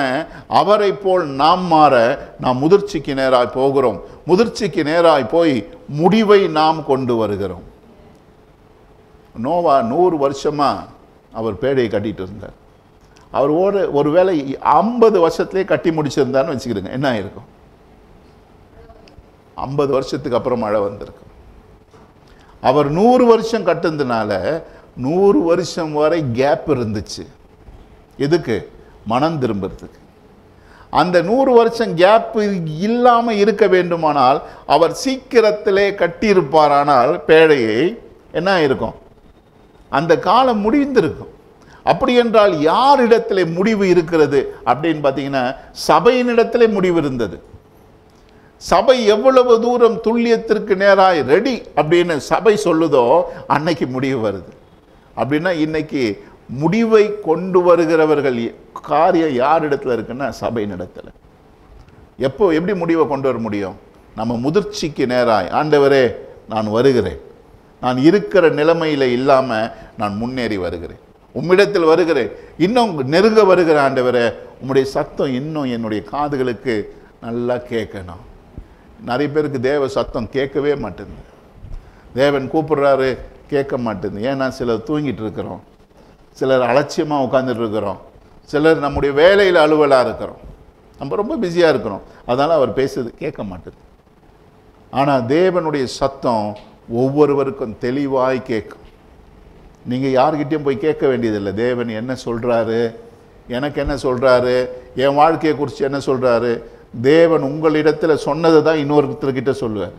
அவரை போல் நாம் மாற நாம் முதிர்ச்சிக்கு நேராய் போகிறோம். முதிர்ச்சிக்கு நேராய் போய் முடிவை நாம் கொண்டு வருகிறோம். நோவா 100 வருஷமா அவர் பேடையை கட்டிட்டு இருந்தார். அவர் ஒருவேளை 50 வருஷத்துலேயே கட்டி முடிச்சிருந்தான்னு வச்சுக்கிடுங்க, என்ன ஆயிருக்கும்? 50 வருஷத்துக்கு அப்புறம் மழை வந்திருக்கும். அவர் 100 வருஷம் கட்டுனதுனால 100 வருஷம் வரை கேப் இருந்துச்சு. எதுக்கு? மனம் திரும்புறதுக்கு. அந்த 100 வருஷம் கேப் இல்லாமல் இருக்க வேண்டுமானால் அவர் சீக்கிரத்திலே கட்டியிருப்பாரானால் பேழையை, என்ன இருக்கும்? அந்த காலம் முடிந்திருக்கும். அப்படி என்றால் யாரிடத்திலே முடிவு இருக்கிறது அப்படின்னு பார்த்தீங்கன்னா சபையினிடத்திலே முடிவு இருந்தது. சபை எவ்வளவு தூரம் துல்லியத்திற்கு நேராய் ரெடி அப்படின்னு சபை சொல்லுதோ அன்னைக்கு முடிவு வருது. அப்படின்னா இன்னைக்கு முடிவை கொண்டு வருகிறவர்கள் காரியம் யார் இடத்துல இருக்குன்னா சபையினிடத்துல. எப்படி முடிவை கொண்டு வர முடியும்? நம்ம முதிர்ச்சிக்கு நேராய், ஆண்டவரே நான் வருகிறேன், நான் இருக்கிற நிலைமையில் இல்லாமல் நான் முன்னேறி வருகிறேன், உம்மிடத்தில் வருகிறேன், இன்னும் நெருங்க வருகிற ஆண்டவரே, உம்முடைய சத்தம் இன்னும் என்னுடைய காதுகளுக்கு நல்லா கேட்கணும். நிறைய பேருக்கு தேவ சத்தம் கேட்கவே மாட்டேங்குது. தேவன் கூப்பிடுறாரு, கேட்க மாட்டேங்குது. ஏன்னா சிலர் தூங்கிட்டு இருக்கிறோம், சிலர் அலட்சியமாக உட்காந்துட்டு இருக்கிறோம், சிலர் நம்முடைய வேலையில் அலுவலாக இருக்கிறோம், நம்ம ரொம்ப பிஸியாக இருக்கிறோம், அதனால் அவர் பேசுறது கேட்க மாட்டேங்குது. ஆனால் தேவனுடைய சத்தம் ஒவ்வொருவருக்கும் தெளிவாய் கேட்கும். நீங்கள் யார்கிட்டையும் போய் கேட்க வேண்டியதில்லை, தேவன் என்ன சொல்கிறாரு, எனக்கு என்ன சொல்கிறாரு, என் வாழ்க்கையை குறித்து என்ன சொல்கிறாரு. தேவன் உங்களிடத்தில் சொன்னதை தான் இன்னொருத்தர்கிட்ட சொல்லுவார்.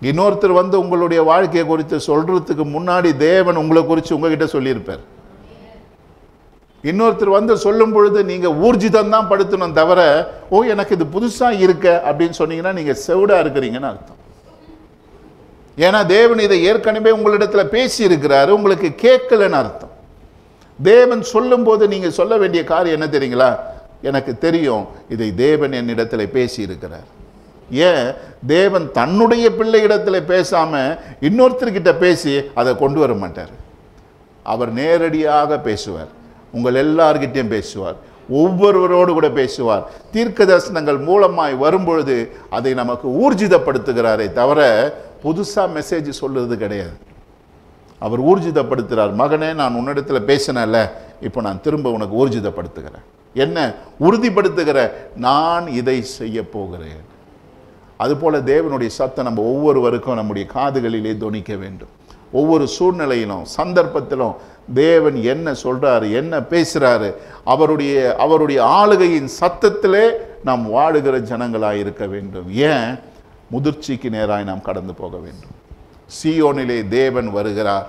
இன்னொருத்தர் வந்து உங்களுடைய வாழ்க்கையை குறித்து சொல்கிறதுக்கு முன்னாடி தேவன் உங்களை குறித்து உங்ககிட்ட சொல்லியிருப்பார். இன்னொருத்தர் வந்து சொல்லும் பொழுது நீங்கள் ஊர்ஜிதம் தான் படுத்தணும் தவிர, ஓ எனக்கு இது புதுசாக இருக்க அப்படின்னு சொன்னீங்கன்னா நீங்கள் செவிடாக இருக்கிறீங்கன்னு அர்த்தம். ஏன்னா தேவன் இதை ஏற்கனவே உங்களிடத்தில் பேசி இருக்கிறாரு, உங்களுக்கு கேட்கலன்னு அர்த்தம். தேவன் சொல்லும் போது நீங்கள் சொல்ல வேண்டிய காரியம் என்ன தெரியுங்களா? எனக்கு தெரியும் இதை தேவன் என்னிடத்தில் பேசி இருக்கிறார். ஏன்? தேவன் தன்னுடைய பிள்ளை இடத்துல பேசாம இன்னொருத்தர்கிட்ட பேசி அதை கொண்டு வர மாட்டார். அவர் நேரடியாக பேசுவார், உங்கள் எல்லார்கிட்டையும் பேசுவார், ஒவ்வொருவரோடு கூட பேசுவார். தீர்க்க தரிசனங்கள் மூலமாய் வரும்பொழுது அதை நமக்கு ஊர்ஜிதப்படுத்துகிறாரே தவிர புதுசா மெசேஜ் சொல்றது கிடையாது. அவர் ஊர்ஜிதப்படுத்துகிறார். மகனே, நான் உன்னிடத்தில் பேசினேன்ல, இப்போ நான் திரும்ப உனக்கு ஊர்ஜிதப்படுத்துகிறேன். என்ன உறுதிப்படுத்துகிற? நான் இதை செய்ய போகிறேன். அதுபோல தேவனுடைய சத்தம் நம்ம ஒவ்வொருவருக்கும் நம்முடைய காதுகளிலே தொனிக்க வேண்டும். ஒவ்வொரு சூழ்நிலையிலும் சந்தர்ப்பத்திலும் தேவன் என்ன சொல்றாரு, என்ன பேசுறாரு, அவருடைய ஆளுகையின் சத்தத்திலே நாம் வாழுகிற ஜனங்களாய் இருக்க வேண்டும். ஏன்? முதிர்ச்சிக்கு நேராய் நாம் கடந்து போக வேண்டும். சீயோனிலே தேவன் வருகிறார்,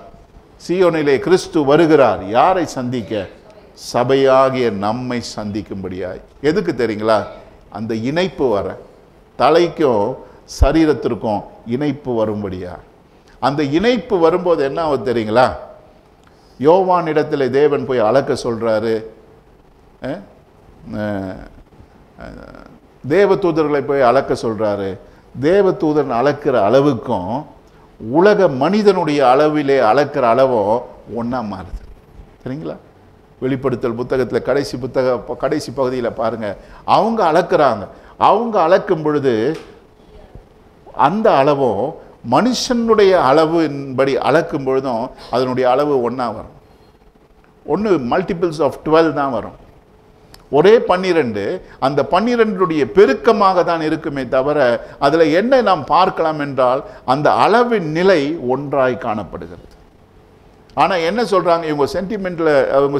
சீயோனிலே கிறிஸ்து வருகிறார். யாரை சந்திக்க? சபையாகிய நம்மை சந்திக்கும்படியாய். எதுக்கு தெரியுங்களா? அந்த இணைப்பு வர, தலைக்கும் சரீரத்திற்கும் இணைப்பு வரும்படியா. அந்த இணைப்பு வரும்போது என்ன ஆகுது தெரியுங்களா? யோவான் இடத்துல தேவன் போய் அளக்க சொல்றாரு, தேவதூதர்களை போய் அளக்க சொல்றாரு. தேவதூதன் அளக்கிற அளவுக்கும் உலக மனிதனுடைய அளவிலே அளக்கிற அளவும் ஒன்றா மாறுது. சரிங்களா? வெளிப்படுத்தல் புத்தகத்தில் கடைசி பகுதியில் பாருங்க, அவங்க அளக்குறாங்க. அவங்க அளக்கும் பொழுது அந்த அளவும் மனுஷனுடைய அளவுபடி அளக்கும் பொழுதும் அதனுடைய அளவு ஒன்றா வரும். ஒன்று மல்டிபிள்ஸ் ஆஃப் 12 தான் வரும். ஒரே 12, அந்த 12உடைய பெருக்கமாக தான் இருக்குமே தவிர அதில் என்ன நாம் பார்க்கலாம் என்றால் அந்த அளவின் நிலை ஒன்றாய் காணப்படுகிறது. ஆனால் என்ன சொல்கிறாங்க, இவங்க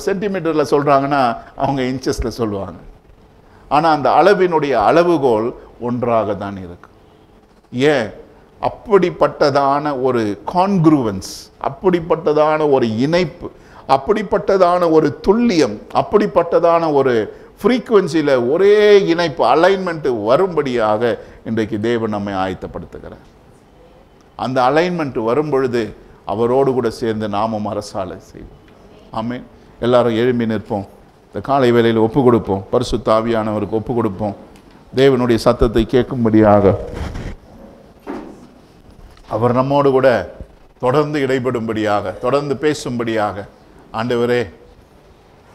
சென்டிமீட்டரில் சொல்கிறாங்கன்னா அவங்க இன்ச்சஸில் சொல்லுவாங்க. ஆனால் அந்த அளவினுடைய அளவுகோல் ஒன்றாக தான் இருக்கு. ஏன்? அப்படிப்பட்டதான ஒரு கான்க்ரூவன்ஸ், அப்படிப்பட்டதான ஒரு இணைப்பு, அப்படிப்பட்டதான ஒரு துல்லியம், அப்படிப்பட்டதான ஒரு ஃப்ரீக்குவன்சியில் ஒரே இணைப்பு, அலைன்மெண்ட் வரும்படியாக இன்றைக்கு தேவன் நம்மை ஆயத்தப்படுத்துகிறார். அந்த அலைன்மெண்ட் வரும் பொழுது அவரோடு கூட சேர்ந்து நாமும் அரசாலை செய்வோம். ஆமென். எல்லாரும் எழும்பி நிற்போம். இந்த காலை வேளையில் ஒப்பு கொடுப்போம். பரிசுத்த ஆவியானவருக்கு ஒப்பு கொடுப்போம். தேவனுடைய சத்தத்தை கேட்கும்படியாக அவர் நம்மோடு கூட தொடர்ந்து இடைபடும்படியாக, தொடர்ந்து பேசும்படியாக, ஆண்டவரே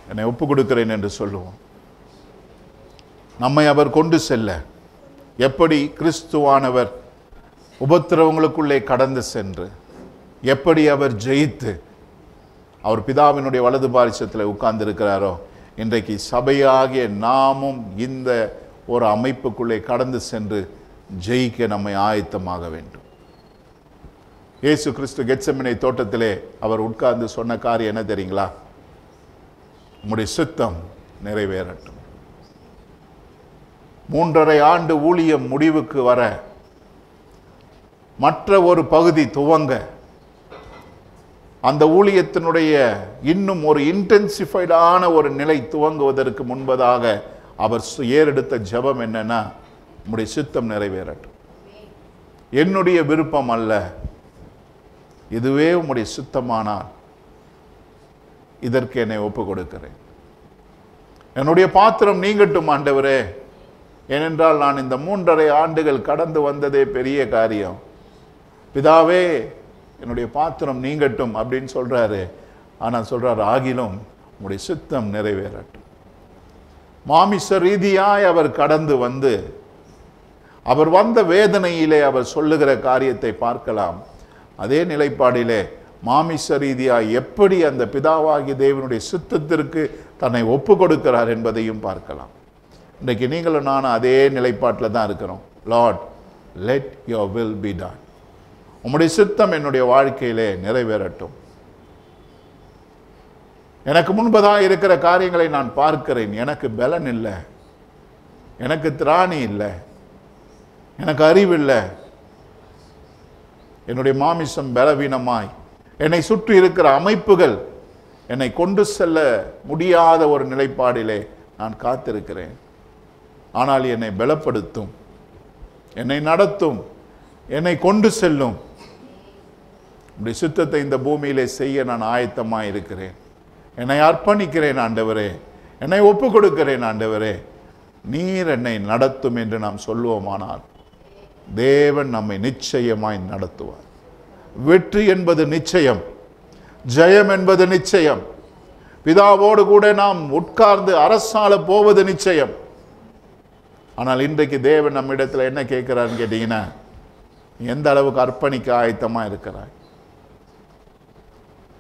என்னை ஒப்பு கொடுக்கிறேன் என்று சொல்லுவோம். நம்மை அவர் கொண்டு செல்ல, எப்படி கிறிஸ்துவானவர் உபத்திரவங்களுக்குள்ளே கடந்து சென்று, எப்படி அவர் ஜெயித்து அவர் பிதாவினுடைய வலது பாரிசத்தில் உட்கார்ந்து இருக்கிறாரோ, இன்றைக்கு சபையாகிய நாமும் இந்த ஒரு அமைப்புக்குள்ளே கடந்து சென்று ஜெயிக்க நம்மை ஆயத்தமாக வேண்டும். இயேசு கிறிஸ்து கெத்செமனே தோட்டத்திலே அவர் உட்கார்ந்து சொன்ன காரியம் என்ன தெரியுங்களா? உம்முடைய சித்தம் நிறைவேறட்டும். 3.5 ஆண்டு ஊழியம் முடிவுக்கு வர, மற்ற ஒரு பகுதி துவங்க, அந்த ஊழியத்தினுடைய இன்னும் ஒரு இன்டென்சிஃபைடான ஒரு நிலை துவங்குவதற்கு முன்பதாக அவர் ஏறெடுத்த ஜெபம் என்னன்னா, உம்முடைய சித்தம் நிறைவேறட்டும். என்னுடைய விருப்பம் அல்ல, இதுவே உம்முடைய சித்தமானால் இதற்கு என்னை ஒப்பு கொடுக்கிறேன். என்னுடைய பாத்திரம் நீங்கட்டும் ஆண்டவரே. ஏனென்றால் நான் இந்த 3.5 ஆண்டுகள் கடந்து வந்ததே பெரிய காரியம். பிதாவே என்னுடைய பாத்திரம் நீங்கட்டும் அப்படின்னு சொல்றாரு. ஆனால் சொல்றாரு, ஆகிலும் உம்முடைய சித்தம் நிறைவேறட்டும். மாமிச ரீதியாய் அவர் கடந்து வந்து, அவர் வந்த வேதனையிலே அவர் சொல்லுகிற காரியத்தை பார்க்கலாம். அதே நிலைப்பாடிலே மாமிச ரீதியாய் எப்படி அந்த பிதாவாகிய தேவனுடைய சித்தத்திற்கு தன்னை ஒப்பு கொடுக்கிறார் என்பதையும் பார்க்கலாம். இன்றைக்கு நீங்களும் நானும் அதே நிலைப்பாட்டில் தான் இருக்கிறோம். Lord, let your will be done. உம்முடைய சித்தம் என்னுடைய வாழ்க்கையிலே நிறைவேறட்டும். எனக்கு முன்பதாக இருக்கிற காரியங்களை நான் பார்க்கிறேன். எனக்கு பலன் இல்லை, எனக்கு திராணி இல்லை, எனக்கு அறிவில்லை, என்னுடைய மாமிசம் பலவீனமாய், என்னை சுற்றி இருக்கிற அமைப்புகள் என்னை கொண்டு செல்ல முடியாத ஒரு நிலைப்பாடிலே நான் காத்திருக்கிறேன். ஆனால் என்னை பலப்படுத்தும், என்னை நடத்தும், என்னை கொண்டு செல்லும். உம்முடைய சித்தத்தை இந்த பூமியிலே செய்ய நான் ஆயத்தமாக இருக்கிறேன். என்னை அர்ப்பணிக்கிறேன் ஆண்டவரே, என்னை ஒப்பு கொடுக்கிறேன் ஆண்டவரே, நீர் என்னை நடத்தும் என்று நாம் சொல்லுவோமானால் தேவன் நம்மை நிச்சயமாய் நடத்துவார். வெற்றி என்பது நிச்சயம், ஜெயம் என்பது நிச்சயம். பிதாவோடு கூட நாம் உட்கார்ந்து அரசாள போவது நிச்சயம். ஆனால் இன்றைக்கு தேவன் நம்மிடத்தில் என்ன கேட்கிறான்னு கேட்டீங்கன்னா, எந்த அளவுக்கு அர்ப்பணிக்க ஆயத்தமா இருக்கிறாய்?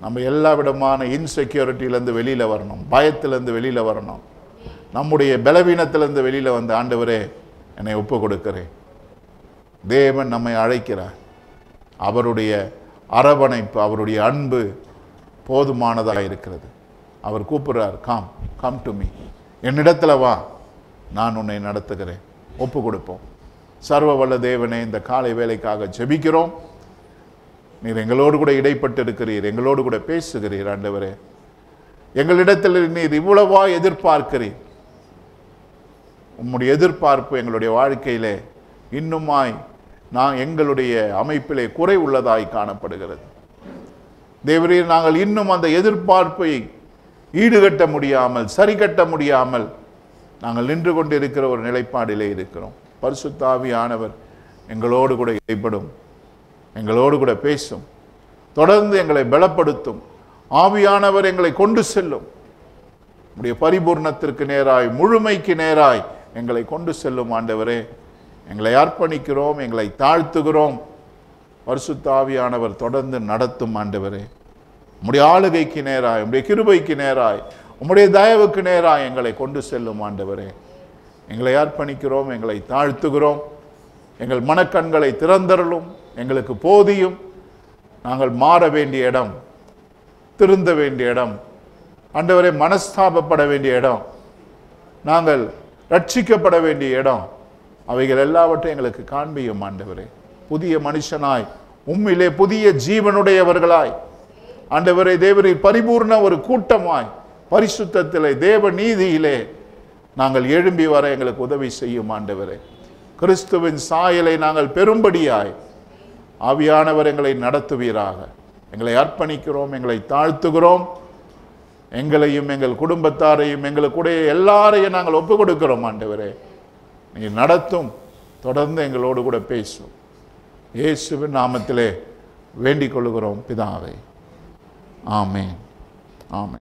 நம்ம எல்லா விதமான இன்செக்யூரிட்டியிலேருந்து வெளியில் வரணும், பயத்திலேருந்து வெளியில் வரணும், நம்முடைய பலவீனத்திலேருந்து வெளியில் வந்து ஆண்டவரே என்னை ஒப்பு கொடுக்கிறேன். தேவன் நம்மை அழைக்கிறார். அவருடைய அரவணைப்பு, அவருடைய அன்பு போதுமானதாக இருக்கிறது. அவர் கூப்பிடுறார், கம் கம் டு மீ, என்னிடத்தில் வா, நான் உன்னை நடத்துகிறேன். ஒப்பு கொடுப்போம். சர்வ வல்ல தேவனே, இந்த காலை வேலைக்காக ஜெபிக்கிறோம். நீர் எங்களோடு கூட இடைப்பட்டு இருக்கிறீர், எங்களோடு கூட பேசுகிறீர் ஆண்டவரே. எங்களிடத்தில் நீர் இவ்வளவா எதிர்பார்க்கிறீர். உம்முடைய எதிர்பார்ப்பு எங்களுடைய வாழ்க்கையிலே இன்னுமாய் எங்களுடைய அமைப்பிலே குறை உள்ளதாய் காணப்படுகிறது. தேவரீர், நாங்கள் இன்னும் அந்த எதிர்பார்ப்பை ஈடுகட்ட முடியாமல், சரி கட்ட முடியாமல் நாங்கள் நின்று கொண்டு இருக்கிற ஒரு நிலைப்பாடிலே இருக்கிறோம். பரிசுத்த ஆவியானவர் எங்களோடு கூட இடைப்படும், எங்களோடு கூட பேசும், தொடர்ந்து எங்களை பலப்படுத்தும். ஆவியானவர் எங்களை கொண்டு செல்லும், உடைய பரிபூர்ணத்திற்கு நேராய், முழுமைக்கு நேராய் எங்களை கொண்டு செல்லும். ஆண்டவரே, எங்களை அர்ப்பணிக்கிறோம், எங்களை தாழ்த்துகிறோம். பரிசுத்த ஆவியானவர் தொடர்ந்து நடத்தும். ஆண்டவரே, உம்முடைய ஆளுகைக்கு நேராய், உம்முடைய கிருபைக்கு நேராய், உம்முடைய தயவுக்கு நேராய் எங்களை கொண்டு செல்லும். ஆண்டவரே, எங்களை அர்ப்பணிக்கிறோம், எங்களை தாழ்த்துகிறோம். எங்கள் மனக்கண்களை திறந்தருளும், எங்களுக்கு போதியும். நாங்கள் மாற வேண்டிய இடம் திருந்த வேண்டிய இடம், ஆண்டவரே மனஸ்தாபப்பட வேண்டிய இடம், நாங்கள் ரட்சிக்கப்பட வேண்டிய இடம், அவைகள் எல்லாவற்றையும் எங்களுக்கு காண்பியும் ஆண்டவரே. புதிய மனுஷனாய், உம்மிலே புதிய ஜீவனுடையவர்களாய், ஆண்டவரே தேவரீர் பரிபூர்ண ஒரு கூட்டமாய், பரிசுத்தத்திலே தேவ நீதியிலே நாங்கள் எழும்பி வர எங்களுக்கு உதவி செய்யும் ஆண்டவரே. கிறிஸ்துவின் சாயலை நாங்கள் பெரும்படியாய் ஆவியானவர் எங்களை நடத்துவீராக. எங்களை அர்ப்பணிக்கிறோம், எங்களை தாழ்த்துகிறோம். எங்களையும் எங்கள் குடும்பத்தாரையும் எங்களுடைய எல்லாரையும் நாங்கள் ஒப்பு கொடுக்கிறோம் ஆண்டவரே. நீ நடத்தும், தொடர்ந்து எங்களோடு கூட பேசும். இயேசுவின் நாமத்திலே வேண்டிக் கொள்கிறோம் பிதாவே. ஆமென். ஆமென்.